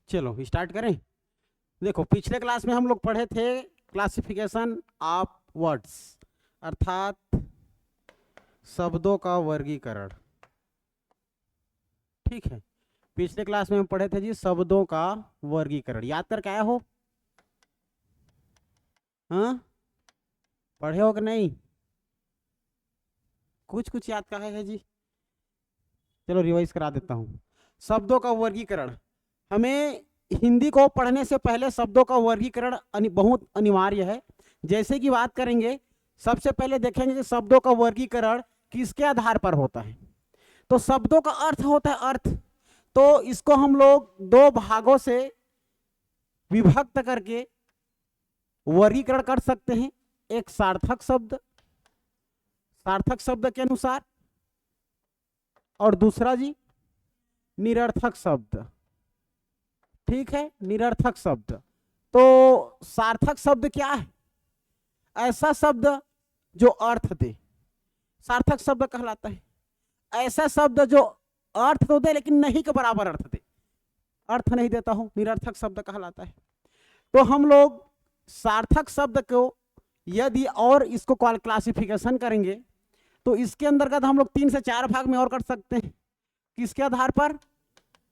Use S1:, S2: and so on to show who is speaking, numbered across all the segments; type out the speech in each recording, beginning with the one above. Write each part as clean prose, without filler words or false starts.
S1: चलो स्टार्ट करें। देखो पिछले क्लास में हम लोग पढ़े थे क्लासिफिकेशन ऑफ वर्ड्स, अर्थात शब्दों का वर्गीकरण। ठीक है, पिछले क्लास में हम पढ़े थे जी शब्दों का वर्गीकरण। याद करके आए हो? हाँ, पढ़े हो कि नहीं? कुछ कुछ याद का है जी। चलो रिवाइज करा देता हूँ। शब्दों का वर्गीकरण, हमें हिंदी को पढ़ने से पहले शब्दों का वर्गीकरण बहुत अनिवार्य है। जैसे कि बात करेंगे, सबसे पहले देखेंगे कि शब्दों का वर्गीकरण किसके आधार पर होता है। तो शब्दों का अर्थ होता है अर्थ, तो इसको हम लोग दो भागों से विभक्त करके वर्गीकरण कर सकते हैं। एक सार्थक शब्द, सार्थक शब्द के अनुसार, और दूसरा जी निरर्थक शब्द। ठीक है, निरर्थक शब्द। तो सार्थक शब्द क्या है? ऐसा शब्द जो अर्थ दे, सार्थक शब्द कहलाता है। ऐसा शब्द जो अर्थ तो दे लेकिन नहीं के बराबर अर्थ दे, अर्थ नहीं देता हो, निरर्थक शब्द कहलाता है। तो हम लोग सार्थक शब्द को यदि और इसको क्लासिफिकेशन करेंगे तो इसके अंतर्गत हम लोग 3 से 4 भाग में और कर सकते हैं। किसके आधार पर?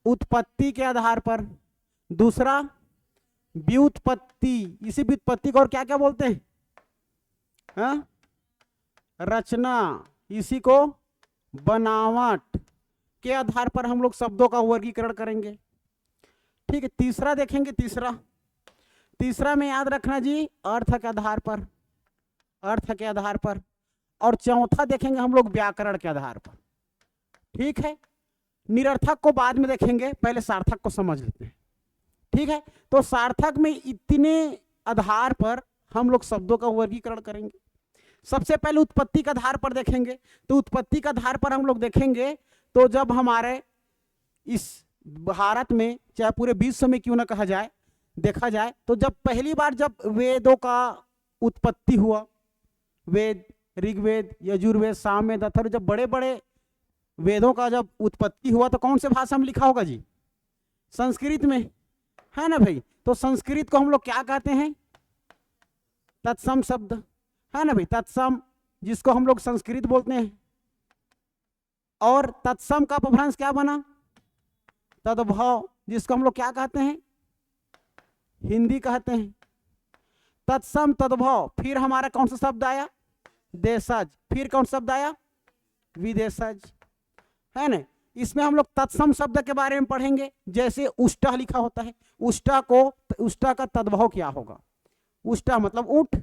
S1: उत्पत्ति के आधार पर। दूसरा व्युत्पत्ति, इसी व्युत्पत्ति को और क्या क्या बोलते हैं? हाँ? रचना, इसी को बनावट के आधार पर हम लोग शब्दों का वर्गीकरण करेंगे। ठीक है, तीसरा देखेंगे। तीसरा में याद रखना जी अर्थ के आधार पर, अर्थ के आधार पर। और चौथा देखेंगे हम लोग व्याकरण के आधार पर। ठीक है, निरर्थक को बाद में देखेंगे, पहले सार्थक को समझ लेते हैं। ठीक है, तो सार्थक में इतने आधार पर हम लोग शब्दों का वर्गीकरण करेंगे। सबसे पहले उत्पत्ति के आधार पर देखेंगे। तो उत्पत्ति के आधार पर हम लोग देखेंगे तो जब हमारे इस भारत में, चाहे पूरे विश्व में क्यों ना कहा जाए, देखा जाए तो जब पहली बार जब वेदों का उत्पत्ति हुआ, वेद, ऋग्वेद, यजुर्वेद, सामवेद, अथर्ववेद, जब बड़े बड़े वेदों का जब उत्पत्ति हुआ तो कौन से भाषा में लिखा होगा जी? संस्कृत में, है ना भाई? तो संस्कृत को हम लोग क्या कहते हैं? तत्सम शब्द, है ना भाई? तत्सम, जिसको हम लोग संस्कृत बोलते हैं। और तत्सम का अपभ्रंश क्या बना? तद्भव, जिसको हम लोग क्या कहते हैं? हिंदी कहते हैं। तत्सम तद्भव, फिर हमारा कौन सा शब्द आया? देशज। फिर कौन सा शब्द आया? विदेशज, है ना? इसमें हम लोग तत्सम शब्द के बारे में पढ़ेंगे। जैसे उष्टा लिखा होता है, उष्टा का तद्भव क्या होगा? उष्टा मतलब ऊंट,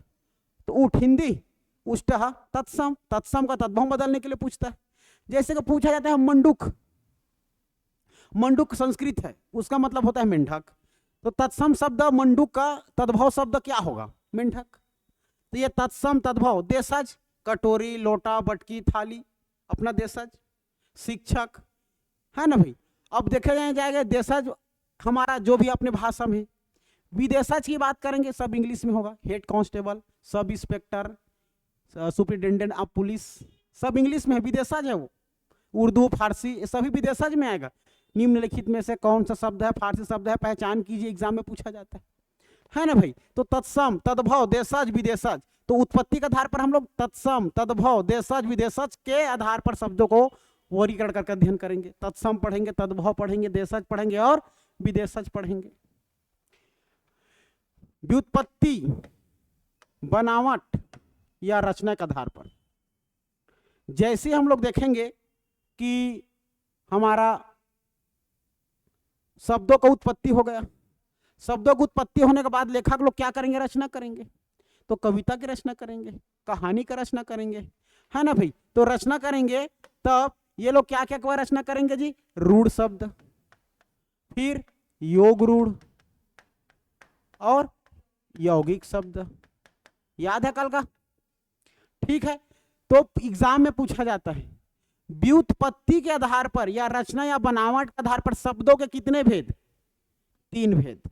S1: तो ऊंट हिंदी, उष्टा तत्सम, तत्सम का तद्भव बदलने के लिए पूछता है। जैसे कि पूछा जाता है मंडूक, मंडूक संस्कृत है, उसका मतलब होता है मेंढक। तो तत्सम शब्द मंडूक का तद्भव शब्द क्या होगा? मेंढक। तो ये तत्सम तद्भव। देशज, कटोरी, लोटा, बटकी, थाली, अपना देशज। शिक्षक, है ना भाई? अब देखे जाएगा देशज हमारा जो भी अपने भाषा में। विदेशज की बात करेंगे, सब इंग्लिश में होगा। Head constable, sub inspector, superintendent of police, सब इंग्लिश में है, विदेशज है वो। उर्दू, फारसी, ये सभी विदेशज में आएगा। निम्नलिखित में से कौन सा शब्द है फारसी शब्द है, पहचान कीजिए, एग्जाम में पूछा जाता है ना भाई? तो तत्सम तद्भव देशज विदेशज। तो उत्पत्ति के आधार पर हम लोग तत्सम तद्भव देशज विदेशज के आधार पर शब्दों को वर्गीकरण करके अध्ययन करेंगे। तत्सम पढ़ेंगे, तद्भव पढ़ेंगे, देशज पढ़ेंगे और विदेशज पढ़ेंगे। व्युत्पत्ति, बनावट या रचना के आधार पर जैसे हम लोग देखेंगे कि हमारा शब्दों का उत्पत्ति हो गया। शब्दों की उत्पत्ति होने के बाद लेखक लोग क्या करेंगे? रचना करेंगे। तो कविता की रचना करेंगे, कहानी की रचना करेंगे, है ना भाई? तो रचना करेंगे तब ये लोग क्या क्या रचना करेंगे जी? रूढ़ शब्द, फिर योग रूढ़ और यौगिक शब्द। याद है कल का? ठीक है, तो एग्जाम में पूछा जाता है व्युत्पत्ति के आधार पर या रचना या बनावट के आधार पर शब्दों के कितने भेद? 3 भेद,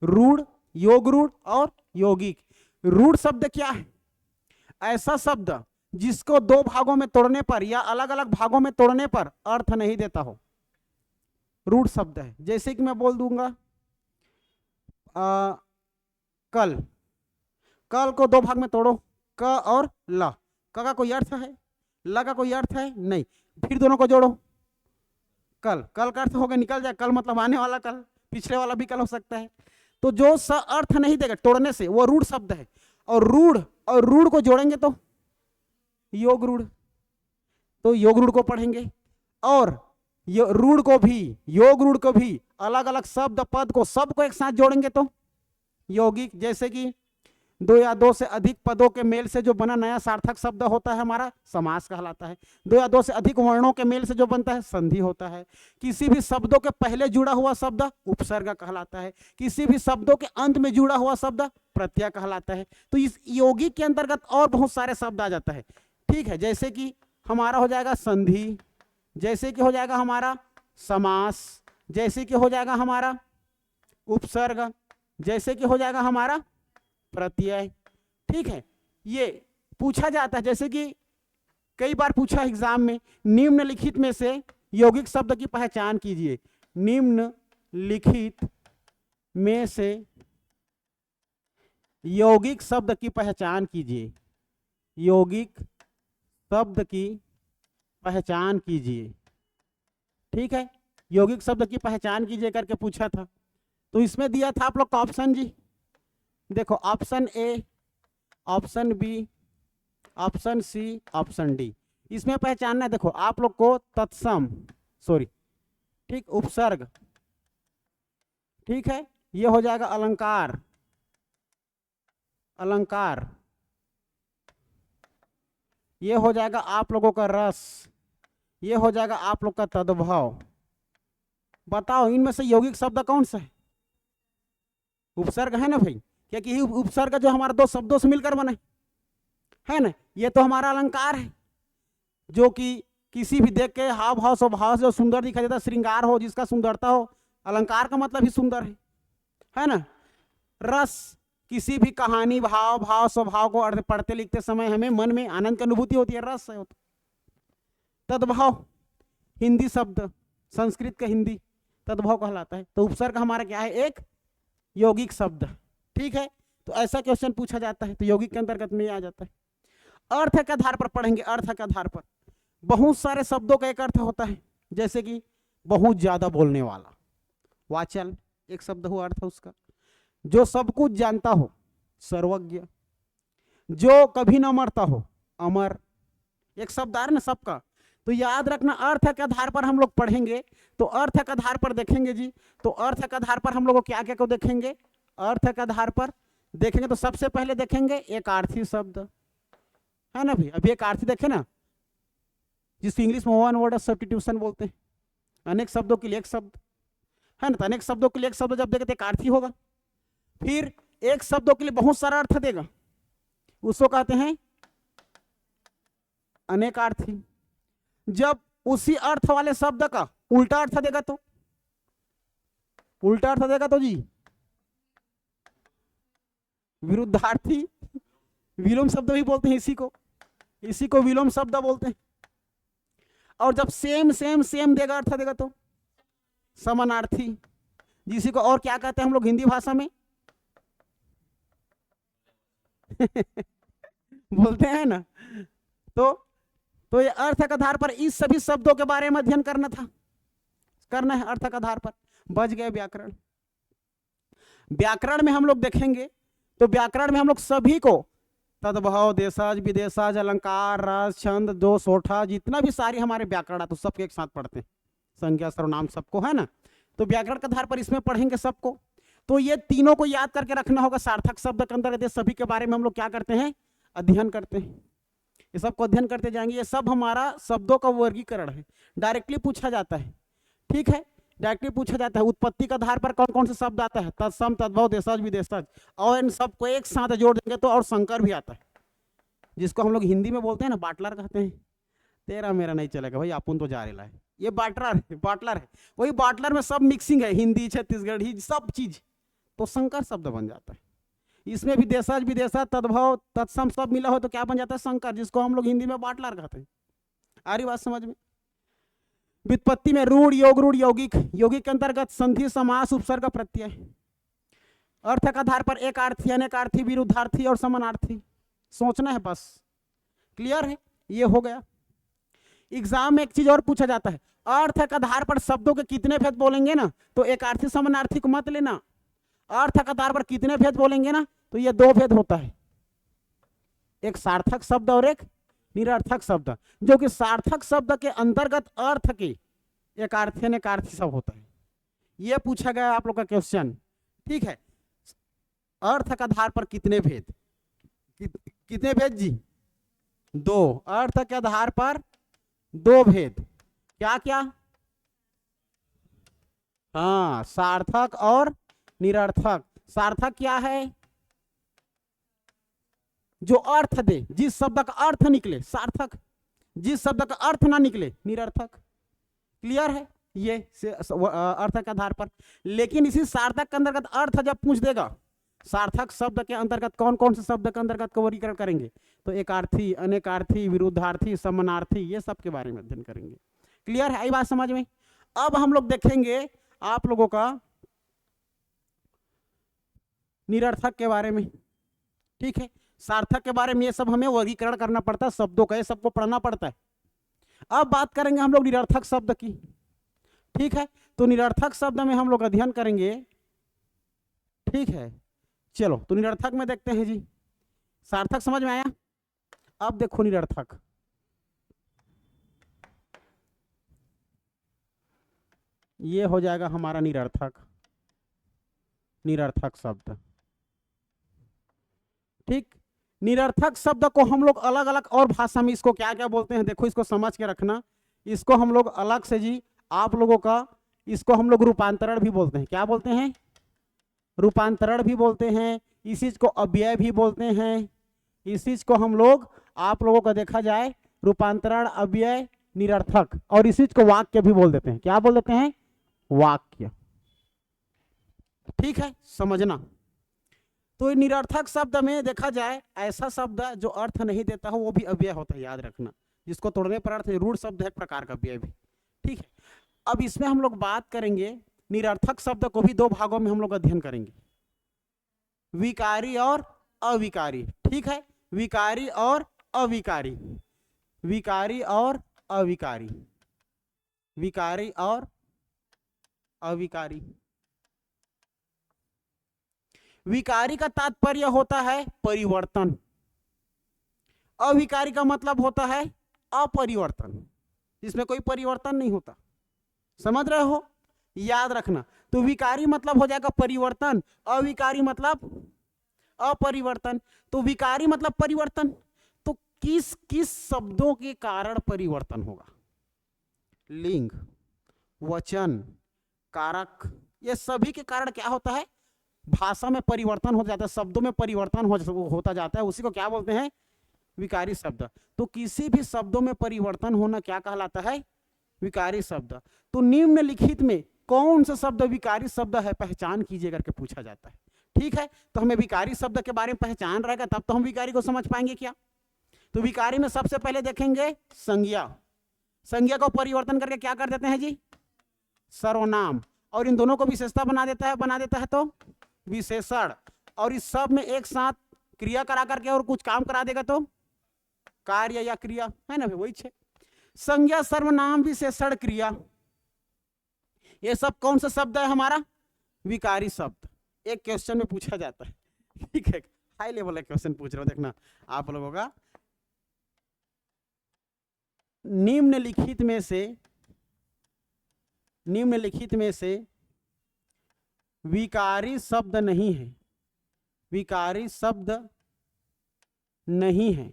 S1: रूढ़, योग रूढ़ और यौगिक। रूढ़ शब्द क्या है? ऐसा शब्द जिसको 2 भागों में तोड़ने पर या अलग अलग भागों में तोड़ने पर अर्थ नहीं देता हो, रूढ़ शब्द है। जैसे कि मैं बोल दूंगा कल, कल को दो भाग में तोड़ो, क और ल। क का कोई अर्थ है, ल का कोई अर्थ है नहीं, फिर दोनों को जोड़ो, कल, कल का अर्थ होगा निकल जाए, कल मतलब आने वाला कल, पिछले वाला भी कल हो सकता है। तो जो स अर्थ नहीं देगा तोड़ने से वो रूढ़ शब्द है, और रूढ़ को जोड़ेंगे तो योग रूढ़, तो योग रूढ़ को पढ़ेंगे। और रूढ़ को भी, योग रूढ़ को भी अलग अलग शब्द पद को सबको एक साथ जोड़ेंगे तो यौगिक। जैसे कि दो या दो से अधिक पदों के मेल से जो बना नया सार्थक शब्द होता है हमारा समास कहलाता है। दो या दो से अधिक वर्णों के मेल से जो बनता है संधि होता है। किसी भी शब्दों के पहले जुड़ा हुआ शब्द उपसर्ग कहलाता है। किसी भी शब्दों के अंत में जुड़ा हुआ शब्द प्रत्यय कहलाता है। तो इस यौगिक के अंतर्गत और बहुत सारे शब्द आ जाता है, ठीक है। जैसे कि हमारा हो जाएगा संधि, जैसे कि हो जाएगा हमारा समास, जैसे कि हो जाएगा हमारा उपसर्ग, जैसे कि हो जाएगा हमारा प्रत्यय, ठीक है। ये पूछा जाता है, जैसे कि कई बार पूछा एग्जाम में, निम्नलिखित में से यौगिक शब्द की पहचान कीजिए। निम्नलिखित में से यौगिक शब्द की पहचान कीजिए, यौगिक शब्द की पहचान कीजिए, ठीक है। यौगिक शब्द की पहचान कीजिए करके पूछा था। तो इसमें दिया था आप लोग का ऑप्शन जी, देखो option A, option B, option C, option D. इसमें पहचानना है, देखो आप लोग को तत्सम, सॉरी, ठीक, उपसर्ग, ठीक है। ये हो जाएगा अलंकार, अलंकार, ये हो जाएगा आप लोगों का रस, ये हो जाएगा आप लोग का तद्भव। बताओ इनमें से यौगिक शब्द कौन सा है? उपसर्ग है ना भाई, क्योंकि उपसर्ग जो हमारा दो शब्दों से मिलकर बने है ना। ये तो हमारा अलंकार है, जो कि किसी भी देख के हाव भाव स्वभाव से जो सुंदर दिखाई देता, श्रृंगार हो, जिसका सुंदरता हो, अलंकार का मतलब ही सुंदर है ना। रस, किसी भी कहानी, भाव स्वभाव को अर्थ पढ़ते लिखते समय हमें मन में आनंद की अनुभूति होती है, रस है। तद्भव, हिंदी शब्द, संस्कृत का हिंदी तद्भव कहलाता है। तो उपसर्ग हमारा क्या है? एक यौगिक शब्द, ठीक है। तो ऐसा क्वेश्चन पूछा जाता है तो यौगिक के अंतर्गत में आ जाता है। अर्थ के आधार पर पढ़ेंगे, अर्थ के आधार पर बहुत सारे शब्दों का एक अर्थ होता है, जैसे कि बहुत ज्यादा बोलने वाला, वाचल एक शब्द हुआ अर्थ उसका। जो सब कुछ जानता हो, सर्वज्ञ। जो कभी ना मरता हो, अमर, एक शब्द आ रहा ना सबका। तो याद रखना, अर्थ के आधार पर हम लोग पढ़ेंगे। तो अर्थ के आधार पर देखेंगे जी, तो अर्थ के आधार पर हम लोग क्या क्या को देखेंगे, अर्थ के आधार पर देखेंगे। तो सबसे पहले देखेंगे एक आर्थी शब्द, है ना भाई। अभी एक आर्थी देखे ना, जिसको इंग्लिश में वन वर्ड सब्स्टिट्यूशन बोलते हैं, अनेक शब्दों के लिए एक शब्द, है ना। तो अनेक शब्दों के लिए एक शब्द जब देखे तो एक आर्थी होगा। फिर एक शब्दों के लिए बहुत सारा अर्थ देगा, उसको कहते हैं अनेकार्थी। जब उसी अर्थ वाले शब्द का उल्टा अर्थ देगा तो, उल्टा अर्थ देगा तो जी विरुद्धार्थी, विलोम शब्द भी बोलते हैं इसी को विलोम शब्द बोलते हैं। और जब सेम सेम सेम देगा, अर्थ देगा तो समानार्थी, जिसी को और क्या कहते हैं हम लोग हिंदी भाषा में बोलते हैं ना। तो ये अर्थ के आधार पर इस सभी शब्दों के बारे में अध्ययन करना है अर्थ के आधार पर। बच गए व्याकरण। व्याकरण में हम लोग देखेंगे तो व्याकरण में हम लोग सभी को तद्भव, देशज, विदेशज, अलंकार, रस, छंद, दो, सोठा, जितना भी सारी हमारे व्याकरण है तो सबके एक साथ पढ़ते हैं, संज्ञा सर्वनाम सबको, है ना। तो व्याकरण के आधार पर इसमें पढ़ेंगे सबको। तो ये तीनों को याद करके रखना होगा। सार्थक शब्द के अंदर सभी के बारे में हम लोग क्या करते हैं, अध्ययन करते हैं। ये सबको अध्ययन करते जाएंगे। ये सब हमारा शब्दों का वर्गीकरण है, डायरेक्टली पूछा जाता है, ठीक है। डायरेक्टली पूछा जाता है। उत्पत्ति के आधार पर कौन कौन से शब्द आता है, तत्सम, तद्भव, देशज, विदेशज, और इन सबको एक साथ जोड़ देंगे तो और संकर भी आता है, जिसको हम लोग हिंदी में बोलते हैं ना बाटलर कहते हैं। तेरा मेरा नहीं चलेगा भाई, अपन तो जा रहा है, ये बाटलर है। वही बाटलर में सब मिक्सिंग है, हिंदी, छत्तीसगढ़ी, सब चीज, तो संकर शब्द बन जाता है। इसमें भी देशज, विदेशज, तद्भव, तत्सम सब मिला हो तो क्या बन जाता है, संकर, जिसको हम लोग हिंदी में बाटलर कहते हैं। आ रही बात समझ में। व्युत्पत्ति में रूढ़, योग रूढ़, यौगिक, यौगिक के अंतर्गत संधि, समास, उपसर्ग, प्रत्यय। अर्थ के आधार पर एक अर्थी, अनेकार्थी, विरुद्धार्थी और समानार्थी सोचना है बस। क्लियर है? ये हो गया। एग्जाम में एक चीज और पूछा जाता है, अर्थ के आधार पर शब्दों के कितने भेद बोलेंगे ना, तो एक अर्थी समानार्थी को मत लेना। अर्थ के आधार पर कितने भेद बोलेंगे ना, तो ये दो भेद होता है, एक सार्थक शब्द और एक निरर्थक शब्द, जो कि सार्थक शब्द के अंतर्गत अर्थ के एक अर्थी अनेकार्थी सब होता है। ये पूछा गया आप लोग का क्वेश्चन। ठीक है, अर्थ के आधार पर कितने भेद, कितने भेद जी? दो। अर्थ के आधार पर दो भेद, क्या क्या? हाँ, सार्थक और निरर्थक। सार्थक क्या है? जो अर्थ दे, जिस शब्द का अर्थ निकले सार्थक, जिस शब्द का अर्थ ना निकले निरर्थक। क्लियर है? ये अर्थ के आधार पर। लेकिन इसी सार्थक के अंतर्गत अर्थ जब पूछ देगा, सार्थक शब्द के अंतर्गत कौन कौन से शब्द के अंतर्गत का वर्गीकरण करेंगे, तो एकार्थी, अनेकार्थी, विरुद्धार्थी, समानार्थी, ये सब के बारे में अध्ययन करेंगे। क्लियर है? आई बात समझ में? अब हम लोग देखेंगे आप लोगों का निरर्थक के बारे में। ठीक है, सार्थक के बारे में ये सब हमें वर्गीकरण करना पड़ता है, शब्दों का ये सबको पढ़ना पड़ता है। अब बात करेंगे हम लोग निरर्थक शब्द की। ठीक है, तो निरर्थक शब्द में हम लोग अध्ययन करेंगे। ठीक है, चलो तो निरर्थक में देखते हैं जी। सार्थक समझ में आया? अब देखो निरर्थक। ये हो जाएगा हमारा निरर्थक, निरर्थक शब्द। ठीक, निरर्थक शब्द को हम लोग अलग अलग और भाषा में इसको क्या क्या बोलते हैं, देखो इसको समझ के रखना। इसको हम लोग अलग से जी, आप लोगों का इसको हम लोग रूपांतरण भी बोलते हैं। क्या बोलते हैं? रूपांतरण भी बोलते हैं। इस चीज को अव्यय भी बोलते हैं। इस चीज को हम लोग, आप लोगों का देखा जाए, रूपांतरण, अव्यय, निरर्थक, और इस चीज को वाक्य भी बोल देते हैं। क्या बोल देते हैं? वाक्य। ठीक है, समझना। तो निरर्थक शब्द में देखा जाए, ऐसा शब्द जो अर्थ नहीं देता हो वो भी अव्यय होता है, याद रखना। जिसको तोड़ने पर अर्थ, रूढ़ शब्द है एक प्रकार का अव्यय भी। ठीक है, अब इसमें हम लोग बात करेंगे, निरर्थक शब्द को भी दो भागों में हम लोग अध्ययन करेंगे, विकारी और अविकारी। ठीक है, विकारी और अविकारी, विकारी और अविकारी, विकारी और अविकारी। विकारी का तात्पर्य होता है परिवर्तन, अविकारी का मतलब होता है अपरिवर्तन, जिसमें कोई परिवर्तन नहीं होता। समझ रहे हो? याद रखना। तो विकारी मतलब हो जाएगा परिवर्तन, अविकारी मतलब अपरिवर्तन। तो विकारी मतलब परिवर्तन, तो किस किस शब्दों के कारण परिवर्तन होगा? लिंग, वचन, कारक, ये सभी के कारण क्या होता है? भाषा में परिवर्तन हो जाता है, शब्दों में परिवर्तन होता जाता है, उसी को क्या बोलते हैं? विकारी शब्द। तो किसी भी शब्दों में परिवर्तन होना क्या कहलाता है? विकारी शब्द। तो निम्नलिखित में कौन सा शब्द विकारी शब्द है, पहचान कीजिए करके पूछा जाता है। ठीक है, तो हमें विकारी शब्द के बारे में पहचान रहेगा, तब तो हम विकारी को समझ पाएंगे क्या। तो विकारी में सबसे पहले देखेंगे संज्ञा। संज्ञा को परिवर्तन करके क्या कर देते हैं जी? सर्वनाम। और इन दोनों को विशेषता बना देता है तो विशेषण। और इस सब में एक साथ क्रिया करा करके और कुछ काम करा देगा तो कार्य या क्रिया, है ना, वही छे। संज्ञा, सर्वनाम, विशेषण, क्रिया, ये सब कौन सा शब्द है हमारा? विकारी शब्द। एक क्वेश्चन में पूछा जाता है। ठीक है, हाई लेवल का क्वेश्चन पूछ रहा हूं, देखना आप लोगों का। निम्नलिखित में से विकारी शब्द नहीं है, विकारी शब्द नहीं है,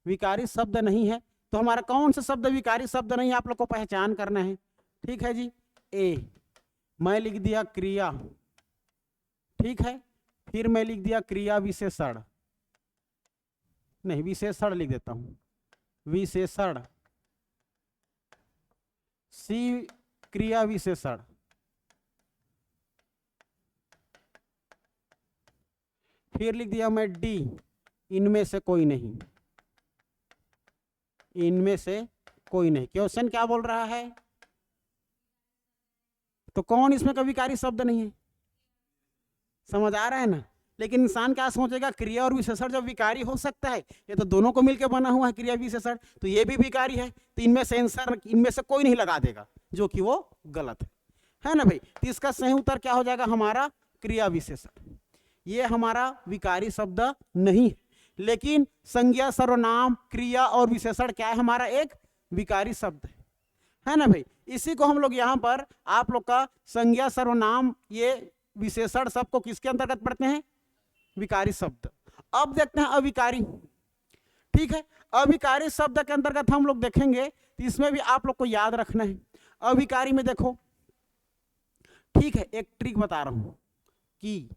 S1: विकारी शब्द नहीं है। तो हमारा कौन सा शब्द विकारी शब्द नहीं है, आप लोग को पहचान करना है। ठीक है जी, ए, मैं लिख दिया क्रिया। ठीक है, फिर मैं लिख दिया क्रिया विशेषण, नहीं विशेषण लिख देता हूं, विशेषण। सी, क्रिया विशेषण। फिर लिख दिया मैं डी, इनमें से कोई नहीं, इनमें से कोई नहीं। क्वेश्चन क्या बोल रहा है? तो कौन इसमें का विकारी शब्द नहीं है? समझ आ रहा है ना। लेकिन इंसान क्या सोचेगा, क्रिया और विशेषण जब विकारी हो सकता है, ये तो दोनों को मिलकर बना हुआ है क्रिया विशेषण, तो ये भी विकारी है, तो इनमें से आंसर इनमें से कोई नहीं लगा देगा, जो कि वो गलत है ना भाई। तो इसका सही उत्तर क्या हो जाएगा हमारा, क्रिया विशेषण। ये हमारा विकारी शब्द नहीं है, लेकिन संज्ञा सर्वनाम क्रिया और विशेषण क्या है, हमारा एक विकारी शब्द है ना भाई। इसी को हम लोग यहाँ पर आप लोग का संज्ञा सर्वनाम ये विशेषण सबको किसके अंतर्गत पढ़ते हैं, विकारी शब्द। अब देखते हैं अविकारी, ठीक है। अविकारी शब्द के अंतर्गत हम लोग देखेंगे, तो इसमें भी आप लोग को याद रखना है। अविकारी में देखो, ठीक है, एक ट्रिक बता रहा हूं कि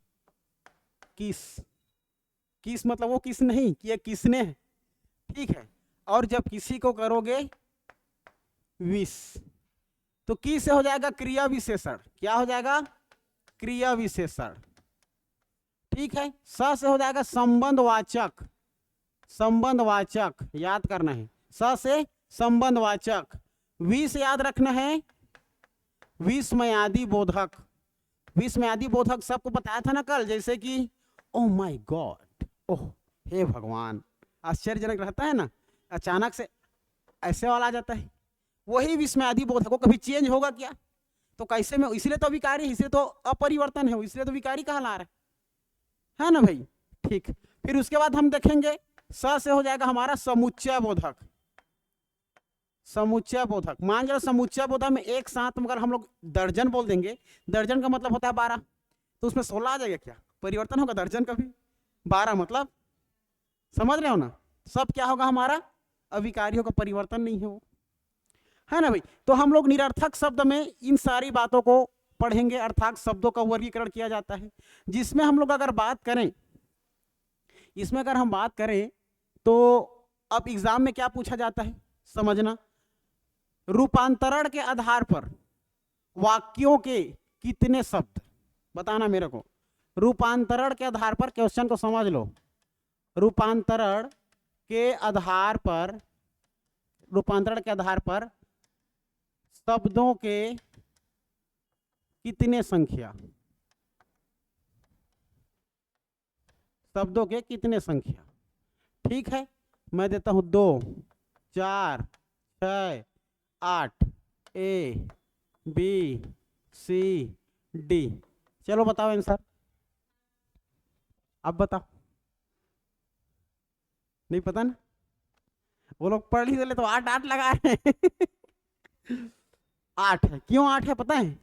S1: किस, किस मतलब वो किस नहीं कि ये किसने है, ठीक है। और जब किसी को करोगे विश, तो की से हो जाएगा क्रिया विशेषण, क्या हो जाएगा, क्रिया विशेषण, ठीक है। स से हो जाएगा संबंधवाचक, संबंधवाचक याद करना है, स से संबंधवाचक। वी से याद रखना है विस्मयादि बोधक, विस्मयादि बोधक सबको बताया था ना कल, जैसे कि ओह माय गॉड, ओह हे भगवान, आश्चर्यजनक रहता है ना, अचानक से ऐसे वाला आ जाता है, वही विस्मयादि बोधक। वो कभी चेंज होगा क्या, तो कैसे में, इसलिए तो विकारी, इसलिए तो अपरिवर्तन है, इसलिए तो विकारी कहला रहा है ना भाई, ठीक। फिर उसके बाद हम देखेंगे स से हो जाएगा हमारा समुच्चय बोधक, समुच्चय बोधक। मान लो समुच्चय बोधक में एक साथ अगर हम लोग दर्जन बोल देंगे, दर्जन का मतलब होता है 12, तो उसमें 16 आ जाएगा क्या, परिवर्तन होगा दर्जन का भी, 12 मतलब, समझ रहे हो ना, सब क्या होगा हमारा अविकारी होगा, परिवर्तन नहीं है वो, है ना भाई। तो हम लोग निरर्थक शब्द में इन सारी बातों को पढ़ेंगे, अर्थात शब्दों का वर्गीकरण किया जाता है, जिसमें हम लोग अगर बात करें, इसमें अगर हम बात करें तो अब एग्जाम में क्या पूछा जाता है समझना, रूपांतरण के आधार पर वाक्यों के कितने शब्द, बताना मेरे को, रूपांतरण के आधार पर, क्वेश्चन को समझ लो, रूपांतरण के आधार पर, रूपांतरण के आधार पर शब्दों के कितने संख्या, शब्दों के कितने संख्या, ठीक है। मैं देता हूं 2, 4, 6, 8, ए बी सी डी। चलो बताओ आंसर, अब बताओ, नहीं पता ना, वो लोग पढ़ ही ले तो 8 8 लगा रहे हैं 8 है, क्यों 8 है पता है,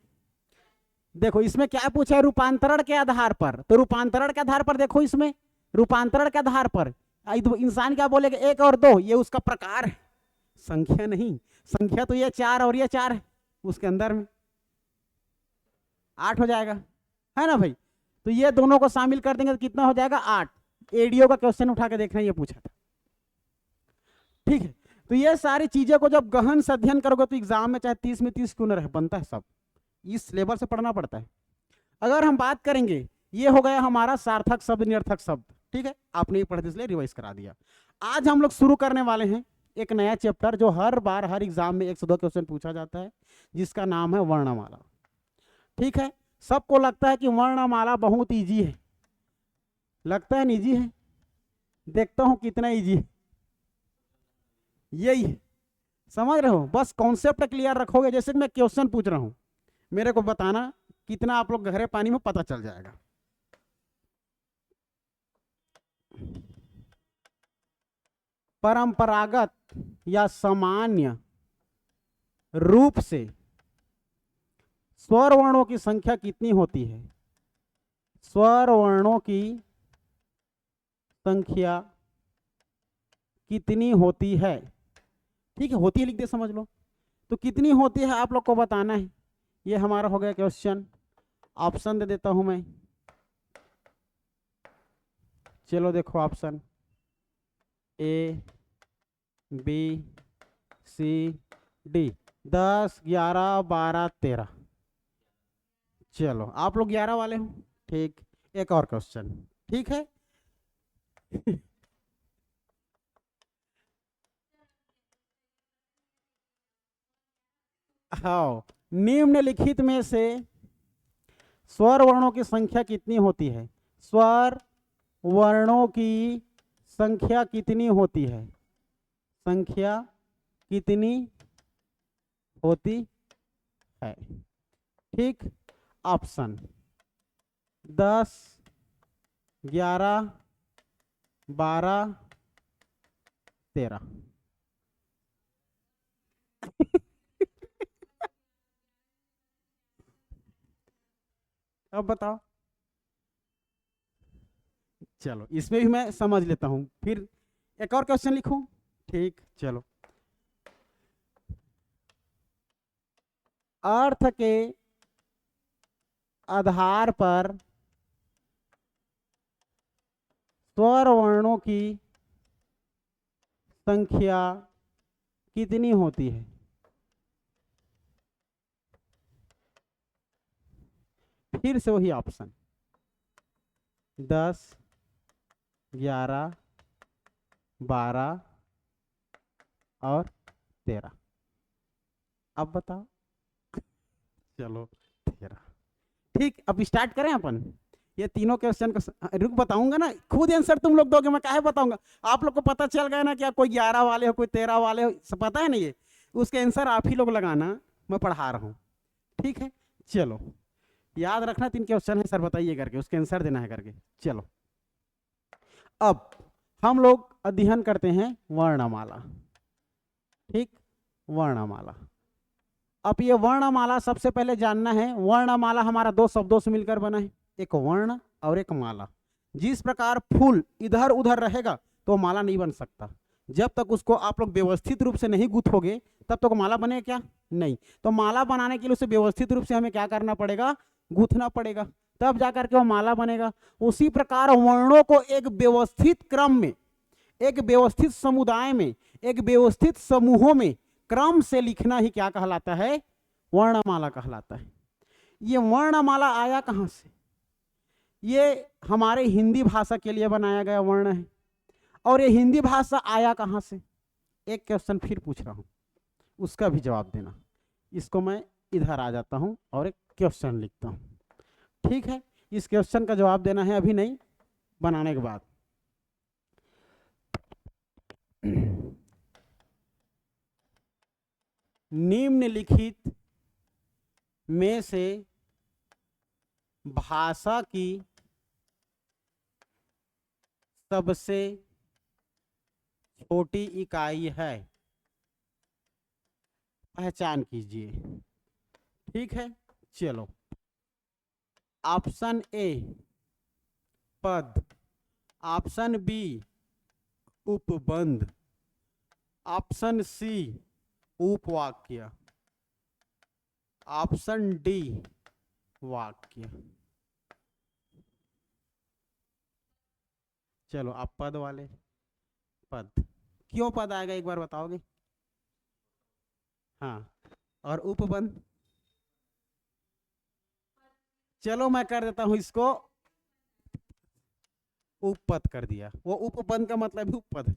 S1: देखो इसमें क्या पूछा है, रूपांतरण के आधार पर, तो रूपांतरण के आधार पर देखो, इसमें रूपांतरण के आधार पर इंसान क्या बोलेगा, 1 और 2, ये उसका प्रकार है, संख्या नहीं, संख्या तो ये 4 और ये 4 है, उसके अंदर में 8 हो जाएगा, है ना भाई। तो ये दोनों को शामिल कर देंगे तो कितना हो जाएगा 8। एडीओ का क्वेश्चन उठा के देखना, ये पूछा था, ठीक है। तो ये सारी चीजें को जब गहन से अध्ययन करोगे तो एग्जाम में चाहे 30 में 30 क्यों ना रहे, बनता है सब, इस लेवल से पढ़ना पड़ता है। अगर हम बात करेंगे, ये हो गया हमारा सार्थक शब्द निरर्थक शब्द, ठीक है, आपने ही पढ़े इसलिए रिवाइज करा दिया। आज हम लोग शुरू करने वाले हैं एक नया चैप्टर, जो हर बार हर एग्जाम में 1 से 2 क्वेश्चन पूछा जाता है, जिसका नाम है वर्णमाला, ठीक है। सबको लगता है कि वर्णमाला बहुत इजी है, लगता है इजी है, देखता हूं कितना इजी है, यही है, समझ रहे हो, बस कॉन्सेप्ट क्लियर रखोगे, जैसे कि मैं क्वेश्चन पूछ रहा हूं, मेरे को बताना कितना आप लोग गहरे पानी में पता चल जाएगा। परंपरागत या सामान्य रूप से स्वर वर्णों की संख्या कितनी होती है, स्वर वर्णों की संख्या कितनी होती है, ठीक है, होती है लिख दे समझ लो, तो कितनी होती है आप लोग को बताना है। ये हमारा हो गया क्वेश्चन, ऑप्शन दे देता हूं मैं, चलो देखो option A B C D, 10 11 12 13, चलो आप लोग 11 वाले हो, ठीक। एक और क्वेश्चन, ठीक है हाँ, निम्नलिखित में से स्वर वर्णों की संख्या कितनी होती है? स्वर वर्णों की संख्या कितनी होती है? संख्या कितनी होती है? ठीक, ऑप्शन 10, 11, 12, 13। अब बताओ। चलो इसमें भी मैं समझ लेता हूं, फिर एक और क्वेश्चन लिखूं। ठीक, चलो। अर्थ के आधार पर स्वर वर्णों की संख्या कितनी होती है? फिर से वही ऑप्शन 10, 11, 12 और 13। अब बताओ। चलो 13। ठीक, अब स्टार्ट करें अपन। ये तीनों क्वेश्चन का रुक बताऊंगा ना, खुद आंसर तुम लोग दोगे, मैं काहे बताऊंगा। आप लोग को पता चल गया ना, क्या कोई 11 वाले हो, कोई 13 वाले हो, सब पता है ना। ये उसके आंसर आप ही लोग लगाना, मैं पढ़ा रहा हूँ। ठीक है, चलो याद रखना 3 क्वेश्चन है सर बताइए करके, उसके आंसर देना है करके। चलो अब हम लोग अध्ययन करते हैं वर्णमाला। ठीक, वर्णमाला। अब ये वर्णमाला सबसे पहले जानना है, वर्णमाला हमारा 2 शब्दों से मिलकर बना है, एक वर्ण और एक माला। जिस प्रकार फूल इधर उधर रहेगा तो माला नहीं बन सकता। जब तक उसको आप लोग व्यवस्थित रूप से नहीं गूंथोगे तब तक माला बनेगा क्या? नहीं। तो माला बनाने के लिए उसे व्यवस्थित रूप से हमें क्या करना पड़ेगा? गूंथना पड़ेगा, तब जाकर के वो माला बनेगा। उसी प्रकार वर्णों को एक व्यवस्थित क्रम में, एक व्यवस्थित समुदाय में, एक व्यवस्थित समूहों में क्रम से लिखना ही क्या कहलाता है? वर्णमाला कहलाता है। ये वर्णमाला आया कहां से? ये हमारे हिंदी भाषा के लिए बनाया गया वर्ण है। और ये हिंदी भाषा आया कहां से? एक क्वेश्चन फिर पूछ रहा हूं, उसका भी जवाब देना। इसको मैं इधर आ जाता हूं और एक क्वेश्चन लिखता हूं। ठीक है, इस क्वेश्चन का जवाब देना है, अभी नहीं, बनाने के बाद। निम्नलिखित में से भाषा की सबसे छोटी इकाई है, पहचान कीजिए। ठीक है, चलो। ऑप्शन ए पद, ऑप्शन बी उपबंध, ऑप्शन सी उपवाक्य, ऑप्शन डी वाक्य। चलो आप पद वाले, पद क्यों पद आएगा एक बार बताओगे? हाँ, और उपबंध? चलो मैं कर देता हूं इसको, उपपद कर दिया। वो उपबंध का मतलब है उपपद।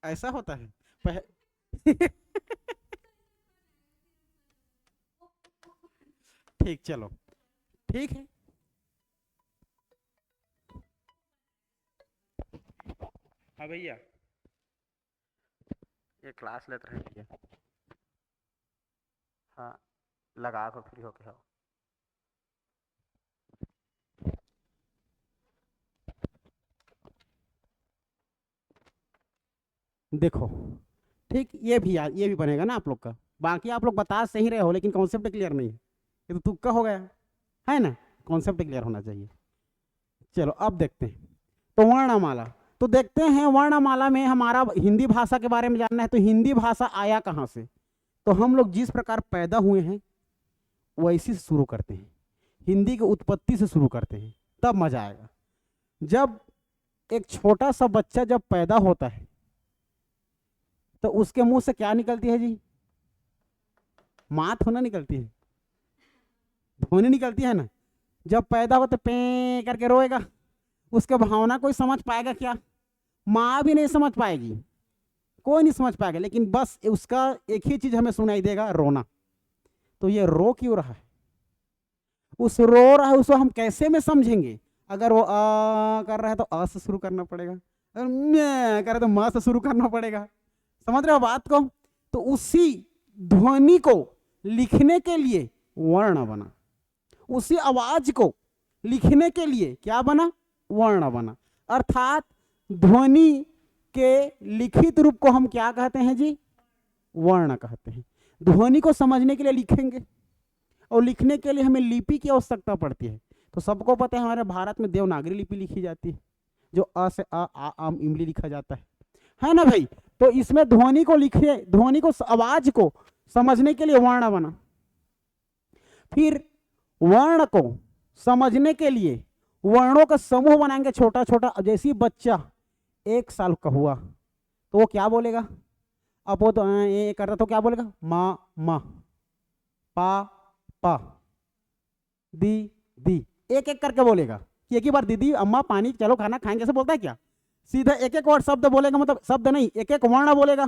S1: ऐसा होता है ठीक, चलो ठीक है। हाँ भैया, ये क्लास लेते रहे भैया। हाँ, लगा को फ्री होके आओ। देखो, ठीक, ये भी बनेगा ना आप लोग का। बाकी आप लोग बता सही रहे हो, लेकिन कॉन्सेप्ट क्लियर नहीं है। ये तो तुक्का हो गया है ना, कॉन्सेप्ट क्लियर होना चाहिए। चलो अब देखते हैं, तो वर्णमाला। तो देखते हैं वर्णमाला में हमारा हिंदी भाषा के बारे में जानना है, तो हिंदी भाषा आया कहाँ से? तो हम लोग जिस प्रकार पैदा हुए हैं वैसे से शुरू करते हैं, हिंदी की उत्पत्ति से शुरू करते हैं, तब मजा आएगा। जब एक छोटा सा बच्चा जब पैदा होता है तो उसके मुंह से क्या निकलती है जी? माँ थोड़ा निकलती है, ध्वनि निकलती है ना। जब पैदा हो तो पे करके रोएगा, उसके भावना कोई समझ पाएगा क्या? माँ भी नहीं समझ पाएगी, कोई नहीं समझ पाएगा, लेकिन बस उसका एक ही चीज हमें सुनाई देगा, रोना। तो ये रो क्यों रहा है? उस रो रहा है उसको हम कैसे में समझेंगे? अगर वो आ कर रहा है तो आ से शुरू करना पड़ेगा, अगर मैं कर रहा है तो म से शुरू करना पड़ेगा। समझ रहे हो बात को? तो उसी ध्वनि को लिखने के लिए वर्ण बना, उसी आवाज को लिखने के लिए क्या बना? वर्ण बना। अर्थात ध्वनि के लिखित रूप को हम क्या कहते हैं जी? वर्ण कहते हैं। ध्वनि को समझने के लिए लिखेंगे, और लिखने के लिए हमें लिपि की आवश्यकता पड़ती है। तो सबको पता है हमारे भारत में देवनागरी लिपि लिखी जाती है, जो अ से आ आम इमली लिखा जाता है ना भाई? तो इसमें ध्वनि को लिखे, ध्वनि को, आवाज को समझने के लिए वर्ण बना। फिर वर्ण को समझने के लिए वर्णों का समूह बनाएंगे छोटा छोटा। जैसे बच्चा 1 साल का हुआ तो वो क्या बोलेगा? अब वो तो ये करता तो क्या बोलेगा? मा मा, पा पा, दी दी, एक एक करके बोलेगा। एक ही बार दीदी अम्मा पानी चलो खाना खाएंगे ऐसे बोलता है क्या? सीधा एक एक वर्ड शब्द बोलेगा, मतलब शब्द नहीं, एक एक वर्ण बोलेगा।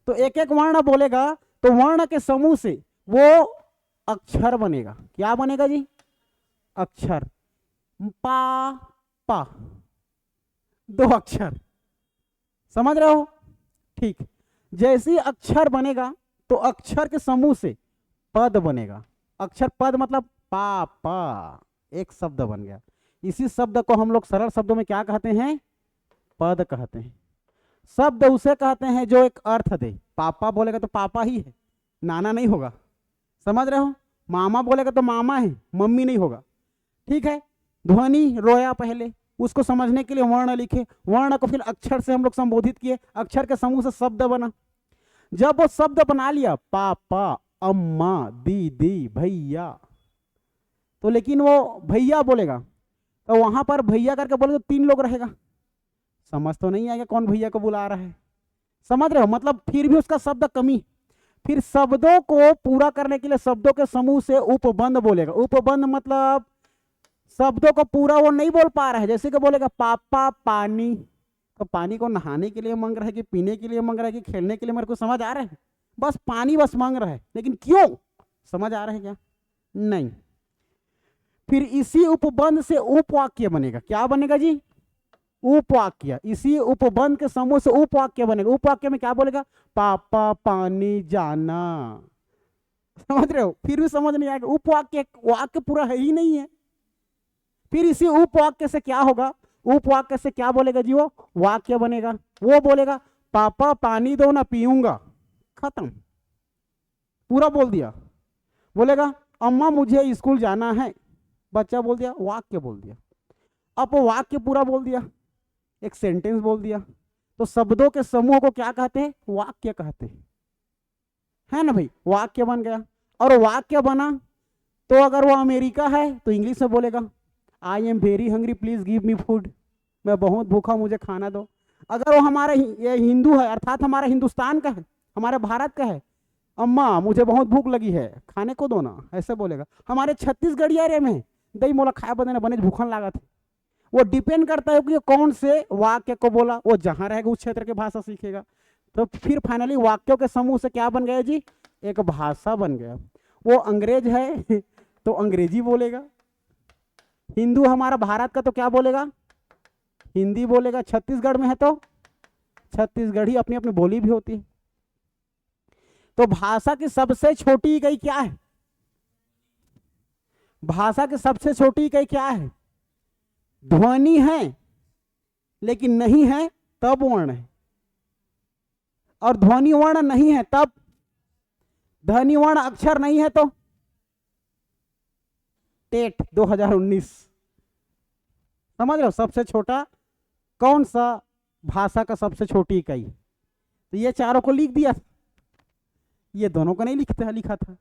S1: तो एक एक वर्ण बोलेगा तो वर्ण के समूह से वो अक्षर बनेगा। क्या बनेगा जी? अक्षर। पा पा, 2 अक्षर। समझ रहे हो? ठीक। जैसे अक्षर बनेगा तो अक्षर के समूह से पद बनेगा। अक्षर पद मतलब पा पा, एक शब्द बन गया। इसी शब्द को हम लोग सरल शब्दों में क्या कहते हैं? पद कहते हैं। शब्द उसे कहते हैं जो एक अर्थ दे। पापा बोलेगा तो पापा ही है, नाना नहीं होगा। समझ रहे हो? मामा बोलेगा तो मामा है, मम्मी नहीं होगा। ठीक है। ध्वनि रोया पहले, उसको समझने के लिए वर्ण लिखे, वर्ण को फिर अक्षर से हम लोग संबोधित किए, अक्षर के समूह से शब्द बना। जब वो शब्द बना लिया, पापा, अम्मा, दीदी, भैया, तो लेकिन वो भैया बोलेगा तो वहां पर भैया करके बोले तो 3 लोग रहेगा, समझ तो नहीं आएगा कौन भैया को बुला रहा है। समझ रहे हो? मतलब फिर भी उसका शब्द कमी। फिर शब्दों को पूरा करने के लिए शब्दों के समूह से उपबंध बोलेगा। उपबंध मतलब शब्दों को पूरा वो नहीं बोल पा रहा है। जैसे कि बोलेगा पापा पानी, तो पानी को नहाने के लिए मांग रहा है कि पीने के लिए मांग रहा है कि खेलने के लिए? मेरे को समझ आ रहा है? बस पानी बस मांग रहा है, लेकिन क्यों? समझ आ रहा है क्या? नहीं। फिर इसी उपबंध से उपवाक्य बनेगा। क्या बनेगा जी? उपवाक्य। इसी उपबंध के समूह से उपवाक्य बनेगा। उपवाक्य में क्या बोलेगा? पापा पानी जाना। समझ रहे हो? फिर भी समझ नहीं आएगा, उपवाक्य, वाक्य पूरा है ही नहीं है। फिर इसी उपवाक्य से क्या होगा? उपवाक्य से क्या बोलेगा जी? वो वाक्य बनेगा। वो बोलेगा पापा पानी दो ना पीऊंगा, खत्म, पूरा बोल दिया। बोलेगा अम्मा मुझे स्कूल जाना है, बच्चा बोल दिया, वाक्य बोल दिया। अब वो वाक्य पूरा बोल दिया, एक सेंटेंस बोल दिया। तो शब्दों के समूह को क्या कहते हैं? वाक्य कहते हैं, है ना भाई? वाक्य बन गया। और वाक्य बना तो अगर वो अमेरिका है तो इंग्लिश में बोलेगा I am very hungry please give me food, मैं बहुत भूखा मुझे खाना दो। अगर वो हमारा ये हिंदू है, अर्थात हमारा हिंदुस्तान का है, हमारे भारत का है, अम्मा मुझे बहुत भूख लगी है खाने को दो ना, ऐसे बोलेगा। हमारे छत्तीसगढ़िया रे में दही मोला खाया बदने बने भूखन लागत। वो डिपेंड करता है कि कौन से वाक्य को बोला, वो जहां रहेगा उस क्षेत्र की भाषा सीखेगा। तो फिर फाइनली वाक्यों के समूह से क्या बन गया जी? एक भाषा बन गया। वो अंग्रेज है तो अंग्रेजी बोलेगा, हिंदू हमारा भारत का तो क्या बोलेगा? हिंदी बोलेगा, छत्तीसगढ़ में है तो छत्तीसगढ़ी, अपनी अपनी बोली भी होती है। तो भाषा की सबसे छोटी इकाई क्या है? भाषा की सबसे छोटी इकाई क्या है? ध्वनि है, लेकिन नहीं है तब वर्ण है, और ध्वनि वर्ण नहीं है तब, ध्वनि वर्ण अक्षर नहीं है तो टेट 2019। समझ रहे हो? सबसे छोटा कौन सा भाषा का सबसे छोटी इकाई? तो ये चारों को लिख दिया, ये दोनों को नहीं लिखा था।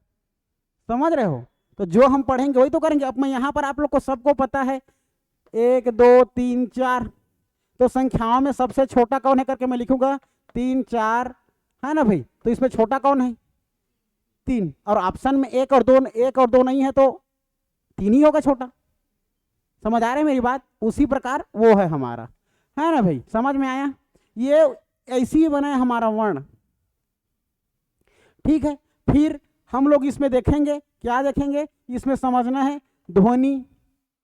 S1: समझ रहे हो? तो जो हम पढ़ेंगे वही तो करेंगे। अब मैं यहां पर आप लोग को सबको पता है 1 2 3 4, तो संख्याओं में सबसे छोटा कौन है करके मैं लिखूंगा 3 4, है ना भाई? तो इसमें छोटा कौन है? 3। और ऑप्शन में 1 और 2 नहीं है तो 3 ही होगा छोटा। समझ आ रहा है मेरी बात? उसी प्रकार वो है हमारा, है ना भाई? समझ में आया? ये ऐसी ही बना है हमारा वर्ण। ठीक है, फिर हम लोग इसमें देखेंगे, क्या देखेंगे, इसमें समझना है ध्वनि,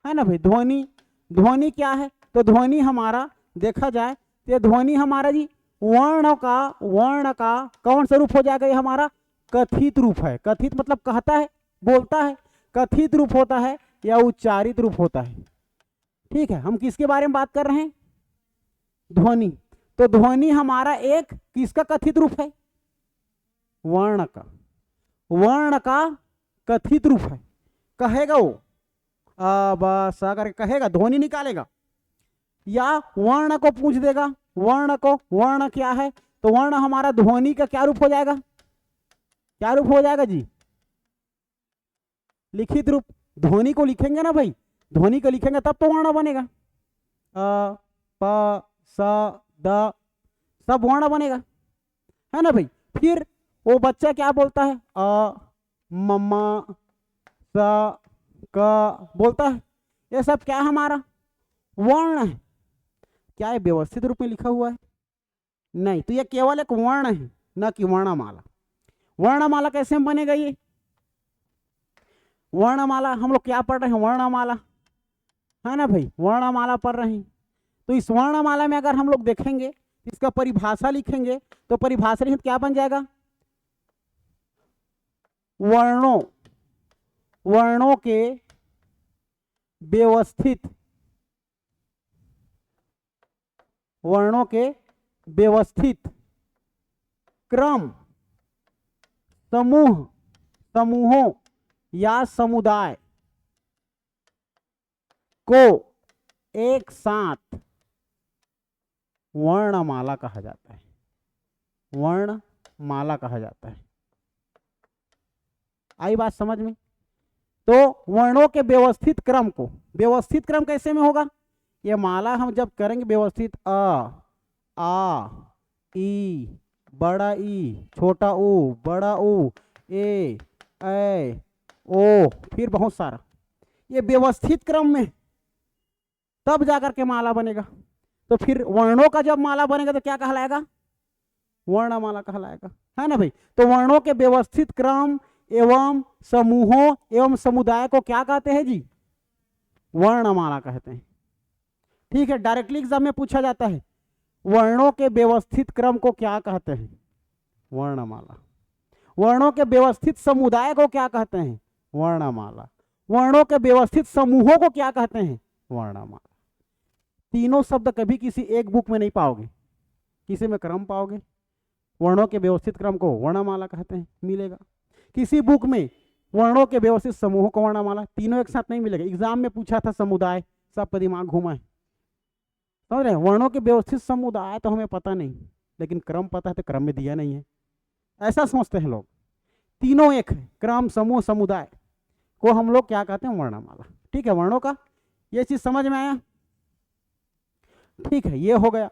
S1: है ना भाई। ध्वनि, ध्वनि क्या है, तो ध्वनि हमारा देखा जाए तो ध्वनि हमारा जी वर्ण का कौन सा रूप हो जाएगा, ये हमारा कथित रूप है। कथित मतलब कहता है, बोलता है, कथित रूप होता है या उच्चारित रूप होता है। ठीक है, हम किसके बारे में बात कर रहे हैं, ध्वनि। तो ध्वनि हमारा एक किसका कथित रूप है, वर्ण का, वर्ण का कथित रूप है। कहेगा वो बस अगर कहेगा, ध्वनि निकालेगा, या वर्ण को पूछ देगा, वर्ण को, वर्ण क्या है, तो वर्ण हमारा ध्वनि का क्या रूप हो जाएगा, क्या रूप हो जाएगा जी, लिखित रूप। ध्वनि को लिखेंगे ना भाई, ध्वनि को लिखेंगे तब तो वर्ण बनेगा। अ प स द सब वर्ण बनेगा, है ना भाई। फिर वो बच्चा क्या बोलता है, मम्मा, स क बोलता है, ये सब क्या हमारा वर्ण है। क्या है व्यवस्थित रूप में लिखा हुआ है, नहीं, तो ये केवल एक वर्ण है, न कि वर्णमाला। वर्णमाला कैसे बनेगा, ये वर्णमाला हम लोग क्या पढ़ रहे हैं, वर्णमाला, है ना भाई, वर्णमाला पढ़ रहे हैं। तो इस वर्णमाला में अगर हम लोग देखेंगे, इसका परिभाषा लिखेंगे, तो परिभाषा लिखें क्या बन जाएगा, वर्णों, वर्णों के व्यवस्थित, वर्णों के व्यवस्थित क्रम, समूह, समूहों या समुदाय को एक साथ वर्णमाला कहा जाता है, वर्णमाला कहा जाता है। आई बात समझ में। तो वर्णों के व्यवस्थित क्रम को, व्यवस्थित क्रम कैसे में होगा, ये माला हम जब करेंगे व्यवस्थित, आ ई, बड़ा ई, छोटा ऊ, बड़ा ऊ, ए ओ, फिर बहुत सारा, ये व्यवस्थित क्रम में तब जाकर के माला बनेगा। तो फिर वर्णों का जब माला बनेगा तो क्या कहलाएगा, वर्णमाला कहलाएगा, है ना भाई। तो वर्णों के व्यवस्थित क्रम एवं समूहों एवं समुदाय को क्या कहते हैं जी, वर्णमाला कहते हैं। ठीक है, डायरेक्टली एग्जाम में पूछा जाता है, वर्णों के व्यवस्थित क्रम को क्या कहते हैं, वर्णमाला। वर्णों के व्यवस्थित समुदाय को क्या कहते हैं, वर्णमाला। वर्णों के व्यवस्थित समूहों को क्या कहते हैं, वर्णमाला। तीनों शब्द कभी किसी एक बुक में नहीं पाओगे, किसी में क्रम पाओगे। वर्णों के व्यवस्थित क्रम को वर्णमाला कहते हैं, मिलेगा। किसी बुक में वर्णों के व्यवस्थित समूहों को वर्णमाला, तीनों एक साथ नहीं मिलेगा। एग्जाम में पूछा था समुदाय, सबका दिमाग घुमा है, समझ रहे हैं। वर्णों के व्यवस्थित समुदाय तो हमें पता नहीं, लेकिन क्रम पता है तो क्रम में दिया नहीं है, ऐसा सोचते हैं लोग। तीनों एक है, क्रम, समूह, समुदाय को हम लोग क्या कहते हैं, वर्णमाला। ठीक है, वर्णों का ये चीज समझ में आया। ठीक है, ये हो गया,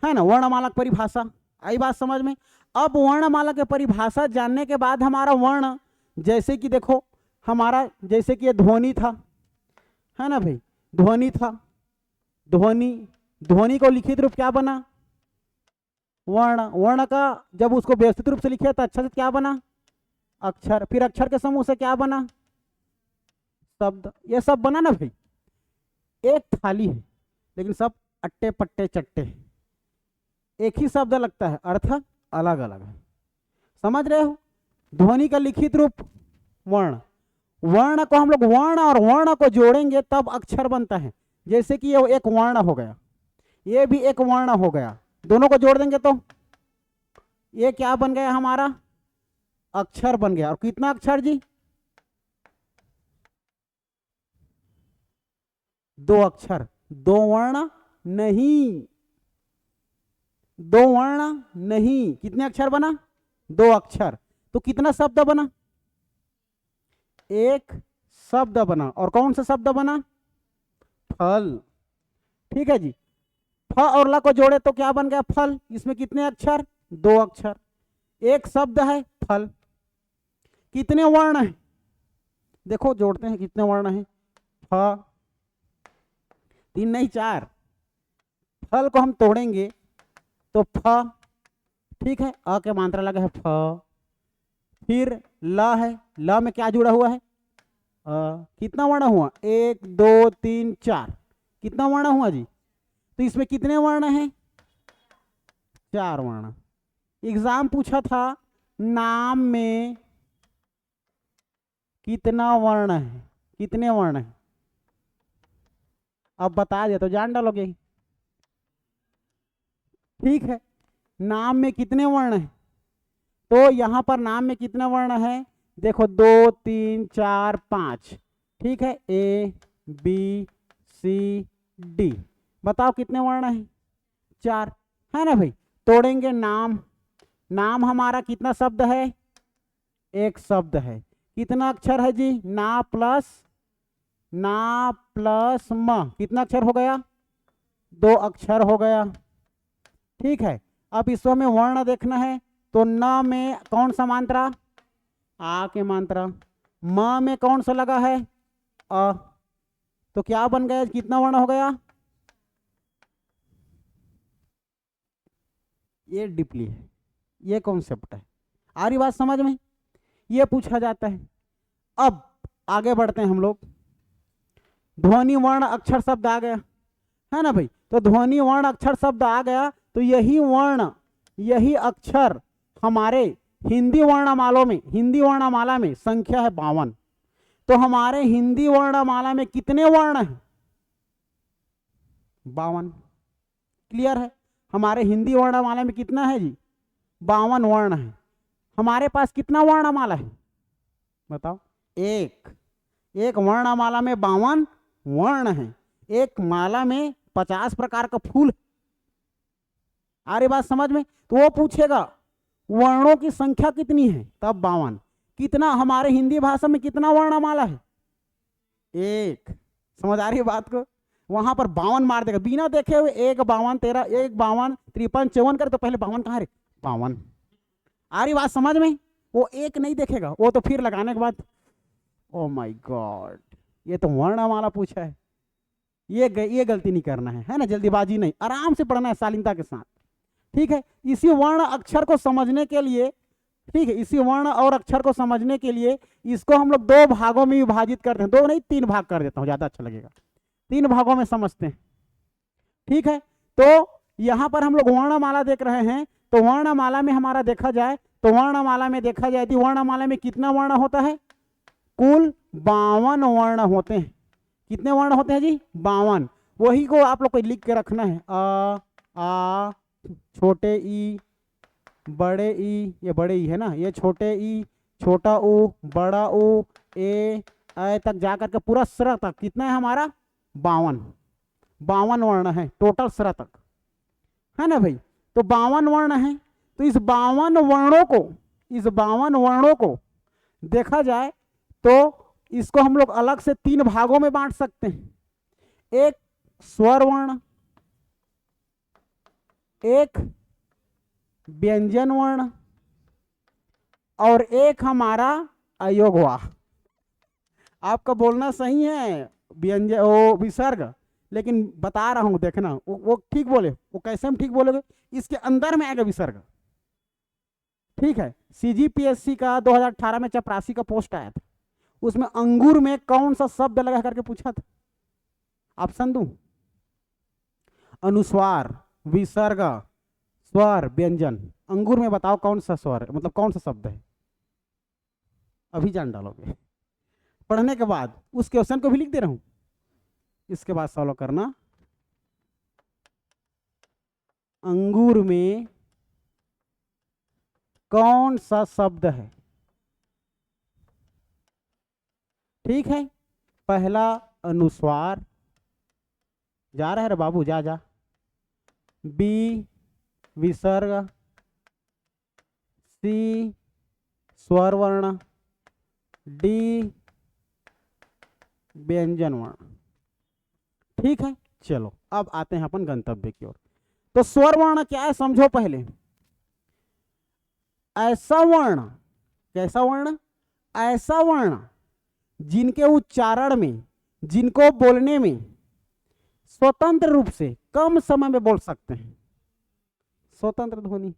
S1: है ना, वर्णमाला की परिभाषा। आई बात समझ में। अब वर्णमाला के परिभाषा जानने के बाद हमारा वर्ण, जैसे कि देखो हमारा, जैसे कि ये ध्वनि था, है ना भाई, ध्वनि था, ध्वनि, ध्वनि को लिखित रूप क्या बना, वर्ण। वर्ण का जब उसको व्यवस्थित रूप से लिखे तो अक्षर से क्या बना, अक्षर। फिर अक्षर के समूह से क्या बना, शब्द। ये सब बना ना भाई। एक थाली है लेकिन सब अट्टे पट्टे चट्टे, एक ही शब्द लगता है, अर्थ अलग अलग है, समझ रहे हो। ध्वनि का लिखित रूप वर्ण, वर्ण को हम लोग वर्ण और वर्ण को जोड़ेंगे तब अक्षर बनता है। जैसे कि ये एक वर्ण हो गया, ये भी एक वर्ण हो गया, दोनों को जोड़ देंगे तो ये क्या बन गया हमारा, अक्षर बन गया। और कितना अक्षर जी, 2 अक्षर, 2 वर्ण नहीं, 2 वर्ण नहीं। कितने अक्षर बना, 2 अक्षर। तो कितना शब्द बना, एक शब्द बना। और कौन सा शब्द बना, फल। ठीक है जी, फ और ल को जोड़े तो क्या बन गया, फल। इसमें कितने अक्षर, 2 अक्षर, एक शब्द है फल। कितने वर्ण है, देखो जोड़ते हैं कितने वर्ण है, फ 3 नहीं 4। फल को हम तोड़ेंगे तो फ, ठीक है, अ के मात्रा लगा है फ। फिर ल है, ल में क्या जुड़ा हुआ है, कितना वर्ण हुआ, 1 2 3 4, कितना वर्ण हुआ जी, तो इसमें कितने वर्ण हैं, 4 वर्ण। एग्जाम पूछा था नाम में कितना वर्ण है, कितने वर्ण है, अब बता दिया तो जान डालोगे। ठीक है, नाम में कितने वर्ण है, तो यहां पर नाम में कितने वर्ण है, देखो 2 3 4 5, ठीक है, ए बी सी डी, बताओ कितने वर्ण है, 4, है ना भाई। तोड़ेंगे नाम, नाम हमारा कितना शब्द है, एक शब्द है, कितना अक्षर है जी, ना प्लस म, कितना अक्षर हो गया, 2 अक्षर हो गया। ठीक है, अब इसमें हमें वर्ण देखना है, तो न में कौन सा मात्रा, आ के मात्रा, म में कौन सा लगा है, अ, तो क्या बन गया, कितना वर्ण हो गया, ये डिपली है, ये कॉन्सेप्ट है, आ रही बात समझ में, ये पूछा जाता है। अब आगे बढ़ते हैं हम लोग, ध्वनि वर्ण अक्षर शब्द आ गया, है ना भाई, तो ध्वनि वर्ण अक्षर शब्द आ गया, तो यही वर्ण, यही अक्षर हमारे हिंदी वर्णमाला में संख्या है 52। तो हमारे हिंदी वर्णमाला में कितने वर्ण हैं, 52। क्लियर है, हमारे हिंदी वर्णमाला में कितना है जी, 52 वर्ण है। हमारे पास कितना वर्णमाला है, बताओ, एक वर्णमाला में 52 वर्ण है, एक माला में 50 प्रकार का फूल। आ रही बात समझ में, तो वो पूछेगा वर्णों की संख्या कितनी है, तब 52, कितना हमारे हिंदी भाषा में कितना वर्णमाला है, एक। समझ आ रही है बात को, वहां पर 52 मार देगा बिना देखे हुए, 1 52 13 1 52 53 54 करे, तो पहले 52 कहाँ रे, 52। आ रही बात समझ में, वो एक नहीं देखेगा, वो तो फिर लगाने के बाद, ओ माय गॉड, ये तो वर्णमाला पूछा है, ये गलती नहीं करना है ना, जल्दीबाजी नहीं, आराम से पढ़ना है शालीनता के साथ। ठीक है, इसी वर्ण अक्षर को समझने के लिए, ठीक है, इसी वर्ण और अक्षर को समझने के लिए इसको हम लोग 2 भागों में विभाजित करते हैं, 2 नहीं 3 भाग कर देता हूं, ज्यादा अच्छा लगेगा, 3 भागों में समझते हैं। ठीक है, तो यहां पर हम लोग वर्णमाला देख रहे हैं, तो वर्णमाला में हमारा देखा जाए, तो वर्णमाला में देखा जाए तो वर्णमाला में कितना वर्ण होता है, कुल 52 वर्ण होते हैं। कितने वर्ण होते हैं जी, 52। वही को आप लोग को लिख के रखना है, आ छोटे ई, बड़े ई, ये बड़े ई है ना, ये छोटे ई, छोटा ऊ, बड़ा ऊ, ए तक जाकर के पूरा स्र तक कितना है हमारा, 52 वर्ण है टोटल स्र तक, है ना भाई। तो 52 वर्ण है, तो इस 52 वर्णों को देखा जाए तो इसको हम लोग अलग से 3 भागों में बांट सकते हैं, एक स्वर वर्ण, एक व्यंजन वर्ण, और एक हमारा अयोगवाह। आपका बोलना सही है, व्यंजन वो विसर्ग, लेकिन बता रहा हूं देखना, वो ठीक बोले, वो कैसे हम ठीक बोलोगे, इसके अंदर में आएगा विसर्ग। ठीक है, सीजीपीएससी का 2018 में चपरासी का पोस्ट आया था, उसमें अंगूर में कौन सा शब्द लगा करके पूछा था, ऑप्शन दूं, अनुस्वार, विसर्ग, स्वर, व्यंजन। अंगूर में बताओ कौन सा स्वर, मतलब कौन सा शब्द है, अभी जान डालोगे पढ़ने के बाद, उस क्वेश्चन को भी लिख दे रहा हूं, इसके बाद सॉल्व करना। अंगूर में कौन सा शब्द है, ठीक है, पहला अनुस्वार, जा रहा है रे बाबू, जा जा, बी विसर्ग, सी स्वर वर्ण, डी व्यंजन वर्ण। ठीक है, चलो अब आते हैं अपन गंतव्य की ओर। तो स्वर वर्ण क्या है समझो पहले, ऐसा वर्ण, कैसा वर्ण, ऐसा वर्ण जिनके उच्चारण में, जिनको बोलने में स्वतंत्र रूप से कम समय में बोल सकते हैं, स्वतंत्र ध्वनि।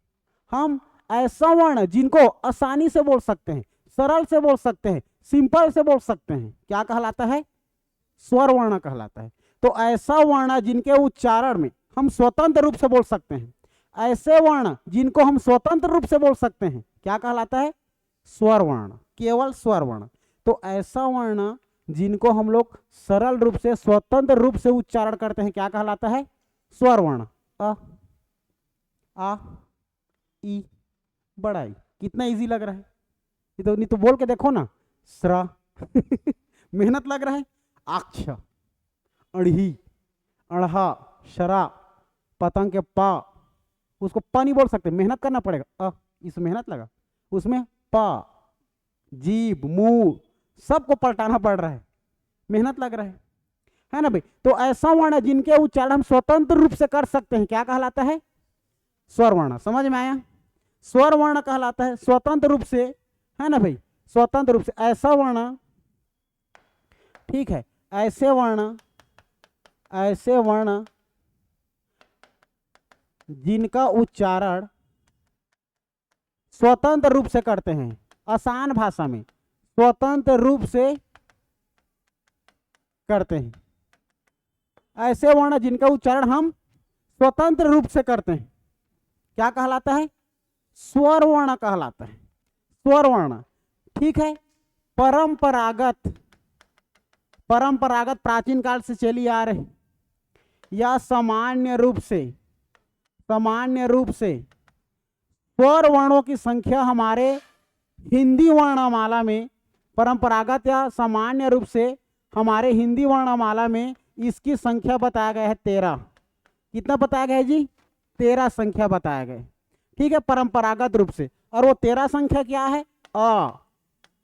S1: हम ऐसा वर्ण जिनको आसानी से बोल सकते हैं, सरल से बोल सकते हैं, सिंपल से बोल सकते हैं, क्या कहलाता है? स्वर वर्ण कहलाता है। तो ऐसा वर्ण जिनके उच्चारण में हम स्वतंत्र रूप से बोल सकते हैं, ऐसे वर्ण जिनको हम स्वतंत्र रूप से बोल सकते हैं, क्या कहलाता है? स्वर वर्ण, केवल स्वर वर्ण। तो ऐसा वर्ण जिनको हम लोग सरल रूप से, स्वतंत्र रूप से उच्चारण करते हैं, क्या कहलाता है? स्वर वर्ण। अ, आ, ई, बड़ा ई। कितना इजी लग रहा है ये तो, नहीं तो बोल के देखो ना। स्र मेहनत लग रहा है। अक्ष, अढ़ी, अढ़ा, शरा, पतंग के पा, उसको प नहीं बोल सकते, मेहनत करना पड़ेगा। इसमें मेहनत लगा, उसमें पा, जीभ, मुंह सबको पलटाना पड़ रहा है, मेहनत लग रहा है ना भाई। तो ऐसा वर्ण जिनके उच्चारण हम स्वतंत्र रूप से कर सकते हैं, क्या कहलाता है? स्वर वर्ण। समझ में आया? स्वर वर्ण कहलाता है स्वतंत्र रूप से, है ना भाई, स्वतंत्र रूप से। ऐसा वर्ण, ठीक है, ऐसे वर्ण जिनका उच्चारण स्वतंत्र रूप से करते हैं, आसान भाषा में स्वतंत्र रूप से करते हैं। ऐसे वर्ण जिनका उच्चारण हम स्वतंत्र रूप से करते हैं, क्या कहलाता है? स्वर वर्ण कहलाता है, स्वर वर्ण। ठीक है। परंपरागत प्राचीन काल से चली आ रही या सामान्य रूप से स्वर वर्णों की संख्या हमारे हिंदी वर्णमाला में, परंपरागत या सामान्य रूप से हमारे हिंदी वर्णमाला में इसकी संख्या बताया गया है 13। कितना बताया गया है जी? 13 संख्या बताया गया है। ठीक है, परंपरागत रूप से। और वो 13 संख्या क्या है?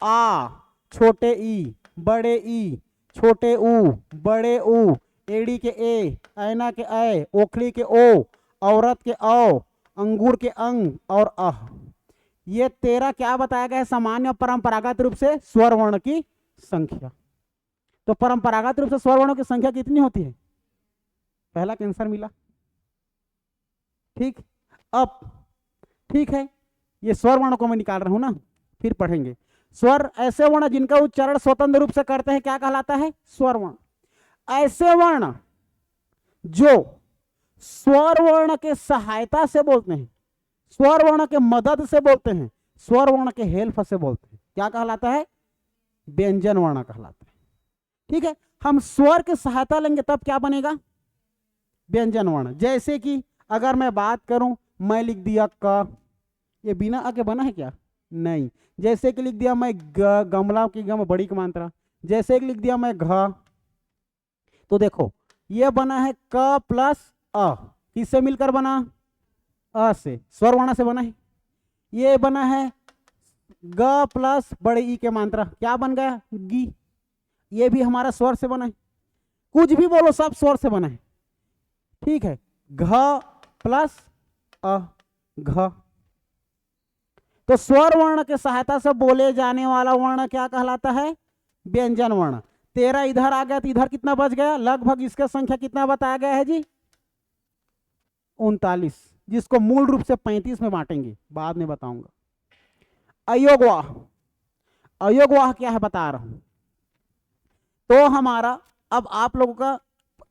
S1: आ, छोटे ई, बड़े ई, छोटे ऊ, बड़े ऊ, एड़ी के ए, ऐना के ऐ, ओखली के ओ, औरत के औ, अंगूर के अंग और अह। ये 13 क्या बताया गया है? सामान्य परंपरागत रूप से स्वर वर्ण की संख्या। तो परंपरागत रूप से स्वर वर्णों की संख्या कितनी होती है? पहला कैंसर मिला। ठीक, अब ठीक है, ये स्वर वर्णों को मैं निकाल रहा हूं ना, फिर पढ़ेंगे। स्वर ऐसे वर्ण जिनका उच्चारण स्वतंत्र रूप से करते हैं, क्या कहलाता है? स्वर वर्ण। ऐसे वर्ण जो स्वर वर्ण के सहायता से बोलते हैं, स्वर वर्ण के मदद से बोलते हैं, स्वर वर्ण के हेल्प से बोलते हैं, क्या कहलाता है? व्यंजन वर्ण कहलाता है। ठीक है, हम स्वर की सहायता लेंगे तब क्या बनेगा? व्यंजन वर्ण। जैसे कि अगर मैं बात करूं, मैं लिख दिया क, ये बिना आ के बना है क्या? नहीं। जैसे कि लिख दिया मैं ग, गमला की गम बड़ी की मात्रा। जैसे कि लिख दिया मैं घ, तो देखो ये बना है क प्लस अ, किससे मिलकर बना? अ से, स्वर वर्ण से बना है। ये बना है ग प्लस बड़े ई के मात्रा, क्या बन गया? गी। ये भी हमारा स्वर से बना है। कुछ भी बोलो, सब स्वर से बना है। ठीक है, घ प्लस अ, घ। तो स्वर वर्ण के सहायता से बोले जाने वाला वर्ण क्या कहलाता है? व्यंजन वर्ण। 13 इधर आ गया तो इधर कितना बच गया? लगभग इसका संख्या कितना बताया गया है जी? 39, जिसको मूल रूप से 35 में बांटेंगे, बाद में बताऊंगा। अयोगवाह, अयोगवाह क्या है बता रहा हूं। तो हमारा अब आप लोगों का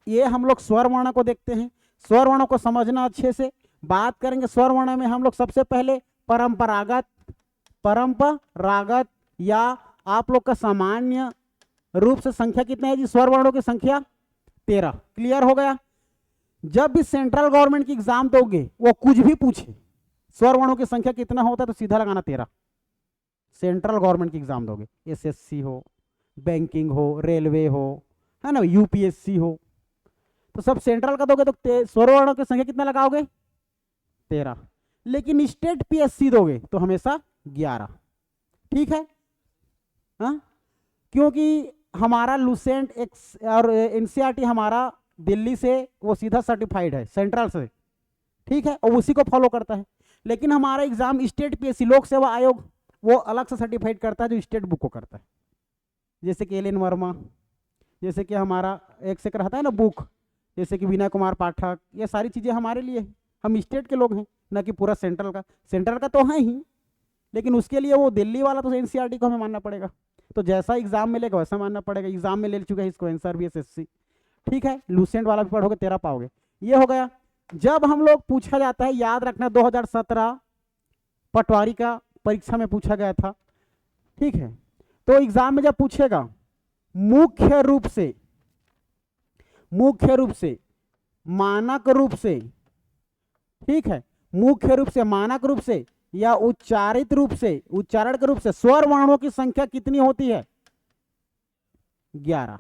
S1: ये, हम लोग स्वर वर्ण को देखते हैं, स्वर वर्ण को समझना अच्छे से। बात करेंगे स्वर वर्ण में हम लोग सबसे पहले परंपरागत या आप लोग का सामान्य रूप से संख्या कितना है जी? स्वर वर्णों की संख्या 13। क्लियर हो गया? जब भी सेंट्रल गवर्नमेंट की एग्जाम दोगे, वो कुछ भी पूछे स्वर वर्णों की संख्या कितना होता है, तो सीधा लगाना 13। सेंट्रल गवर्नमेंट की एग्जाम दोगे, एसएससी हो, बैंकिंग हो, रेलवे हो, है ना, यूपीएससी हो, तो सब सेंट्रल का दोगे तो स्वर वर्णों की संख्या कितना लगाओगे? 13। लेकिन स्टेट पीएससी दोगे तो हमेशा 11। ठीक है, हाँ, क्योंकि हमारा लुसेंट एक्स और एनसीईआरटी हमारा दिल्ली से वो सीधा सर्टिफाइड है, सेंट्रल से। ठीक है, और उसी को फॉलो करता है। लेकिन हमारा एग्जाम स्टेट पीएससी, लोक सेवा आयोग, वो अलग से सर्टिफाइड करता है, जो स्टेट बुक को करता है। जैसे कि एल.एन. वर्मा, जैसे कि हमारा एक से रहता है ना बुक, जैसे कि विनय कुमार पाठक, ये सारी चीजें हमारे लिए, हम स्टेट के लोग हैं, न कि पूरा सेंट्रल का। सेंट्रल का तो है ही, लेकिन उसके लिए वो दिल्ली वाला तो एनसीईआरटी को हमें मानना पड़ेगा। तो जैसा एग्जाम में लेगा वैसा मानना पड़ेगा। एग्जाम में ले चुका है इसको आंसर भी एसएससी। ठीक है, लूसेंट वाला भी पढ़ोगे 13 पाओगे। ये हो गया। जब हम लोग पूछा जाता है, याद रखना 2017 पटवारी का परीक्षा में पूछा गया था। ठीक है, तो एग्जाम में जब पूछेगा मुख्य रूप से मानक रूप से, ठीक है, मुख्य रूप से मानक रूप से या उच्चारित रूप से, उच्चारण के रूप से स्वर वर्णों की संख्या कितनी होती है? 11।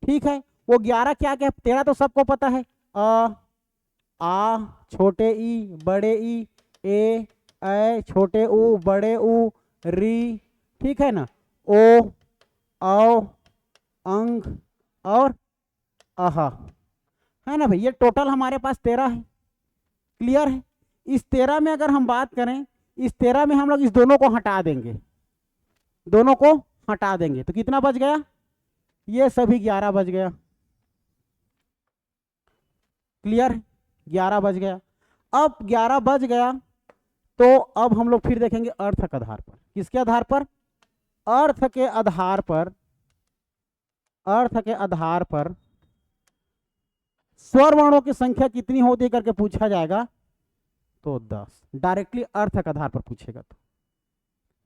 S1: ठीक है, वो 11 क्या क्या? 13 तो सबको पता है, आ, छोटे ई बड़े ई, ए छोटे ऊ बड़े ऊ, री, ठीक है ना, ओ, औ, अंग और आहा, है ना भाई। ये टोटल हमारे पास 13 है। क्लियर है? इस 13 में अगर हम बात करें, इस 13 में हम लोग इस दोनों को हटा देंगे, दोनों को हटा देंगे तो कितना बच गया? ये सभी 11 बच गया। क्लियर है? 11 बच गया। अब 11 बच गया तो अब हम लोग फिर देखेंगे अर्थ के आधार पर। किसके आधार पर? अर्थ के आधार पर। अर्थ के आधार पर स्वर वर्णों की संख्या कितनी होती करके पूछा जाएगा तो 10। डायरेक्टली अर्थ के आधार पर पूछेगा तो।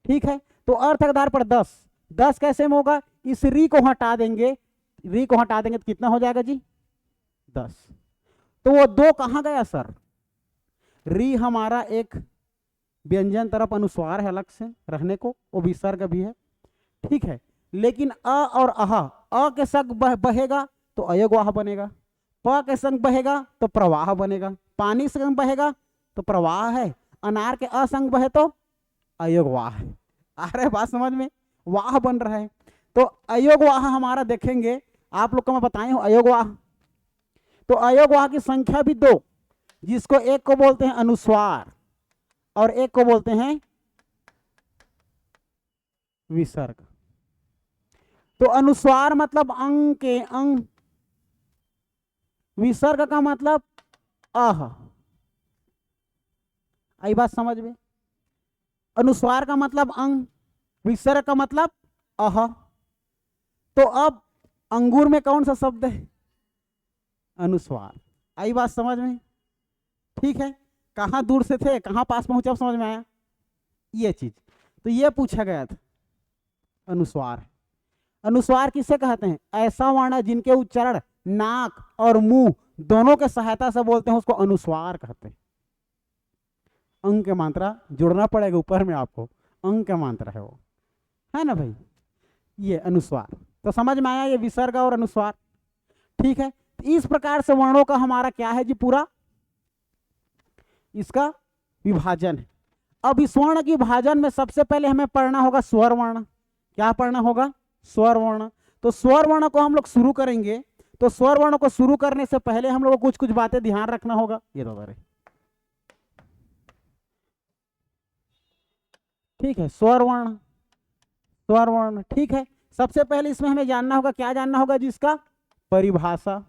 S1: ठीक है, तो अर्थ के आधार पर 10। 10 कैसे में होगा? इस री को हटा देंगे, री को हटा देंगे तो कितना हो जाएगा जी? 10। तो वो 2 कहां गया सर? री हमारा एक व्यंजन तरफ अनुस्वार है अलग से रखने को, वो विसर्ग भी है। ठीक है, लेकिन अ और अहा, अ के संग बहेगा तो अयोगवाह बनेगा, प के संग बहेगा तो प्रवाह बनेगा, पानी से संग बहेगा तो प्रवाह है, अनार के असंग बहे तो अयोगवाह है। आ रहा है बात समझ में? वाह बन रहा है। तो अयोगवाह हमारा देखेंगे, आप लोग को मैं बताए हूं अयोगवाह। तो अयोगवाह की संख्या भी 2, जिसको एक को बोलते हैं अनुस्वार और एक को बोलते हैं विसर्ग। तो अनुस्वार मतलब अंग के अंग, विसर्ग का मतलब आह। आई बात समझ में? अनुस्वार का मतलब अंग, विसर्ग का मतलब अह। तो अब अंगूर में कौन सा शब्द है? अनुस्वार। आई बात समझ में? ठीक है, कहां दूर से थे कहां पास पहुंचे, अब समझ में आया ये चीज। तो ये पूछा गया था अनुस्वार। अनुस्वार किसे कहते हैं? ऐसा वर्ण जिनके उच्चारण नाक और मुंह दोनों के सहायता से बोलते हैं, उसको अनुस्वार कहते हैं। अंग के मात्रा जुड़ना पड़ेगा ऊपर में आपको, अंग का मात्रा है वो, है ना भाई। ये अनुस्वार तो समझ में आया, ये विसर्ग और अनुस्वार। ठीक है, तो इस प्रकार से वर्णों का हमारा क्या है जी? पूरा इसका विभाजन है। अब इस वर्ण की विभाजन में सबसे पहले हमें पढ़ना होगा स्वर वर्ण। क्या पढ़ना होगा? स्वर वर्ण। तो स्वर वर्ण को हम लोग शुरू करेंगे, तो स्वर वर्ण को शुरू करने से पहले हम लोग को कुछ कुछ बातें ध्यान रखना होगा। ये तो रहे, ठीक है, स्वर वर्ण, स्वर वर्ण। ठीक है, सबसे पहले इसमें हमें जानना होगा, क्या जानना होगा जिसका? परिभाषा।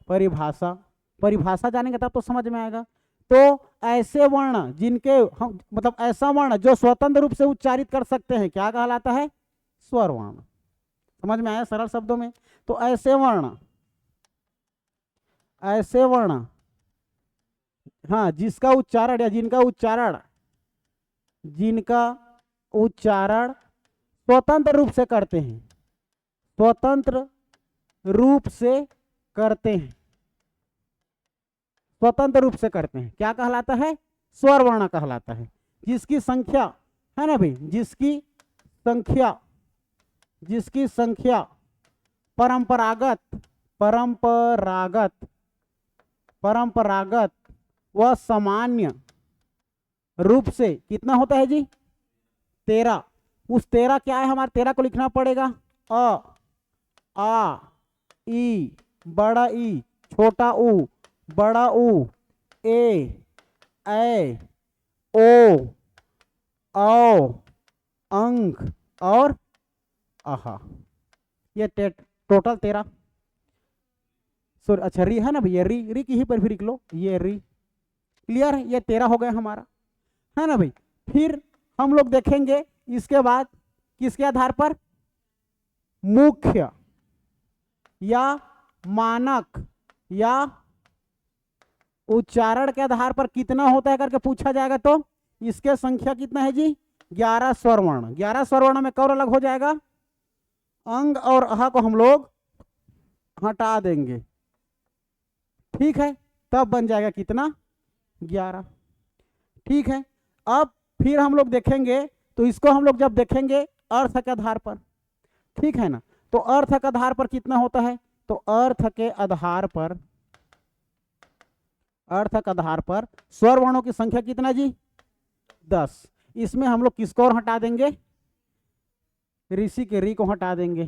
S1: परिभाषा, परिभाषा जानेंगे तब तो समझ में आएगा। तो ऐसे वर्ण जिनके हम मतलब ऐसा वर्ण जो स्वतंत्र रूप से उच्चारित कर सकते हैं क्या कहलाता है? स्वर वर्ण। समझ में आया सरल शब्दों में? तो ऐसे वर्ण, ऐसे वर्ण, हाँ, जिसका उच्चारण या जिनका उच्चारण, जिनका उच्चारण स्वतंत्र रूप से करते हैं, स्वतंत्र रूप से करते हैं, स्वतंत्र रूप से करते हैं, क्या कहलाता है? स्वर वर्ण कहलाता है। जिसकी संख्या, है ना भाई, जिसकी संख्या, जिसकी संख्या परंपरागत, परंपरागत, परंपरागत व सामान्य रूप से कितना होता है जी? 13। उस 13 क्या है हमारे? 13 को लिखना पड़ेगा अ, आ, ई, बड़ा ई, छोटा ऊ, बड़ा ऊ, ए, ओ, औ, अंग और आहा। ये टोटल 13। सॉरी, अच्छा री है ना भैया, री, री की ही पर भी लिख लो, ये री, क्लियर है, ये 13 हो गया हमारा, है ना भाई। फिर हम लोग देखेंगे इसके बाद किसके आधार पर, मुख्य या मानक या उच्चारण के आधार पर कितना होता है करके पूछा जाएगा। तो इसके संख्या कितना है जी, 11 स्वर वर्ण। 11 स्वर वर्ण में कौन अलग हो जाएगा, अंग और अह को हम लोग हटा देंगे, ठीक है, तब बन जाएगा कितना, 11। ठीक है, अब फिर हम लोग देखेंगे, तो इसको हम लोग जब देखेंगे अर्थ के आधार पर, ठीक है ना, तो अर्थ के आधार पर कितना होता है, तो अर्थ के आधार पर, अर्थ के आधार पर स्वर वर्णों की संख्या कितना जी, 10। इसमें हम लोग किसको और हटा देंगे, ऋषि के री को हटा देंगे,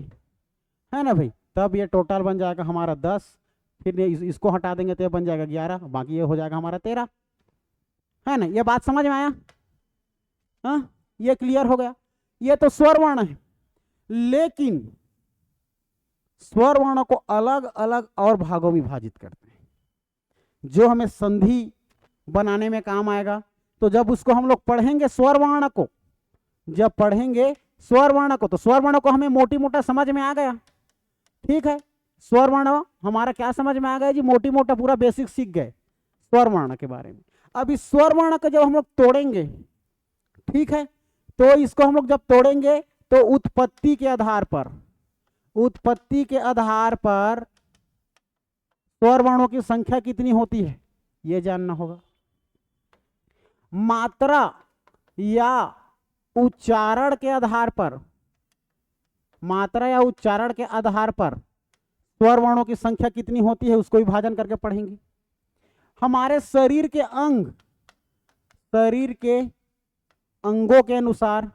S1: है ना भाई, तब ये टोटल बन जाएगा हमारा 10। फिर इसको हटा देंगे तो ये बन जाएगा 11, बाकी ये हो जाएगा हमारा 13, है ना। ये बात समझ में आया, हाँ, ये क्लियर हो गया। ये तो स्वर वर्ण है, लेकिन स्वर वर्ण को अलग अलग और भागों में विभाजित करते हैं, जो हमें संधि बनाने में काम आएगा। तो जब उसको हम लोग पढ़ेंगे स्वर वर्ण को, जब पढ़ेंगे स्वर वर्ण को, तो स्वर वर्ण को हमें मोटी मोटा समझ में आ गया, ठीक है। स्वर वर्ण हमारा क्या समझ में आ गया जी, मोटी मोटा पूरा बेसिक सीख गए स्वर वर्ण के बारे में। अब इस स्वर वर्ण को जब हम लोग तोड़ेंगे, ठीक है, तो इसको हम लोग जब तोड़ेंगे तो उत्पत्ति के आधार पर, उत्पत्ति के आधार पर स्वर वर्णों की संख्या कितनी होती है ये जानना होगा। मात्रा या उच्चारण के आधार पर, मात्रा या उच्चारण के आधार पर स्वर वर्णों की संख्या कितनी होती है उसको विभाजन करके पढ़ेंगे। हमारे शरीर के अंग, शरीर के अंगों के अनुसार,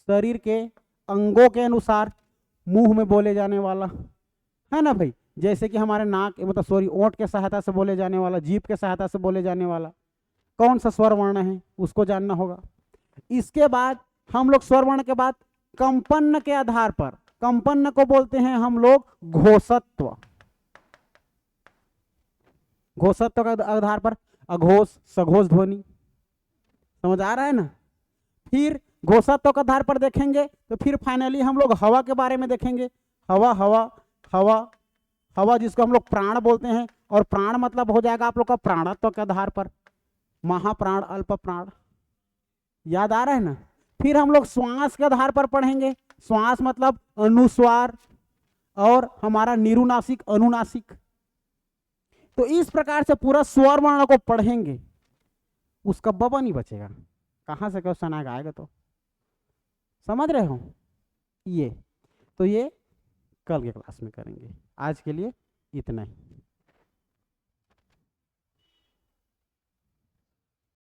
S1: शरीर के अंगों के अनुसार मुंह में बोले जाने वाला, है ना भाई, जैसे कि हमारे नाक मतलब सॉरी ओंठ के सहायता से बोले जाने वाला, जीभ के सहायता से बोले जाने वाला कौन सा स्वर वर्ण है उसको जानना होगा। इसके बाद हम लोग स्वर वर्ण के बाद कंपन के आधार पर, कंपन को बोलते हैं हम लोग घोषत्व, घोषत्व के आधार पर अघोष सघोष ध्वनि, समझ आ रहा है ना। फिर घोषत्व के आधार पर देखेंगे तो फिर फाइनली हम लोग हवा के बारे में देखेंगे। हवा हवा हवा हवा जिसको हम लोग प्राण बोलते हैं, और प्राण मतलब हो जाएगा आप लोग का प्राणत्व के आधार पर, महाप्राण अल्प प्राण, याद आ रहा है ना। फिर हम लोग श्वास के आधार पर पढ़ेंगे, श्वास मतलब अनुस्वार और हमारा निरुनासिक अनुनासिक। तो इस प्रकार से पूरा स्वर वर्ण को पढ़ेंगे, उसका बबा नहीं बचेगा, कहां से क्वेश्चन आएगा तो समझ रहे हो। ये तो ये कल के क्लास में करेंगे, आज के लिए इतना ही।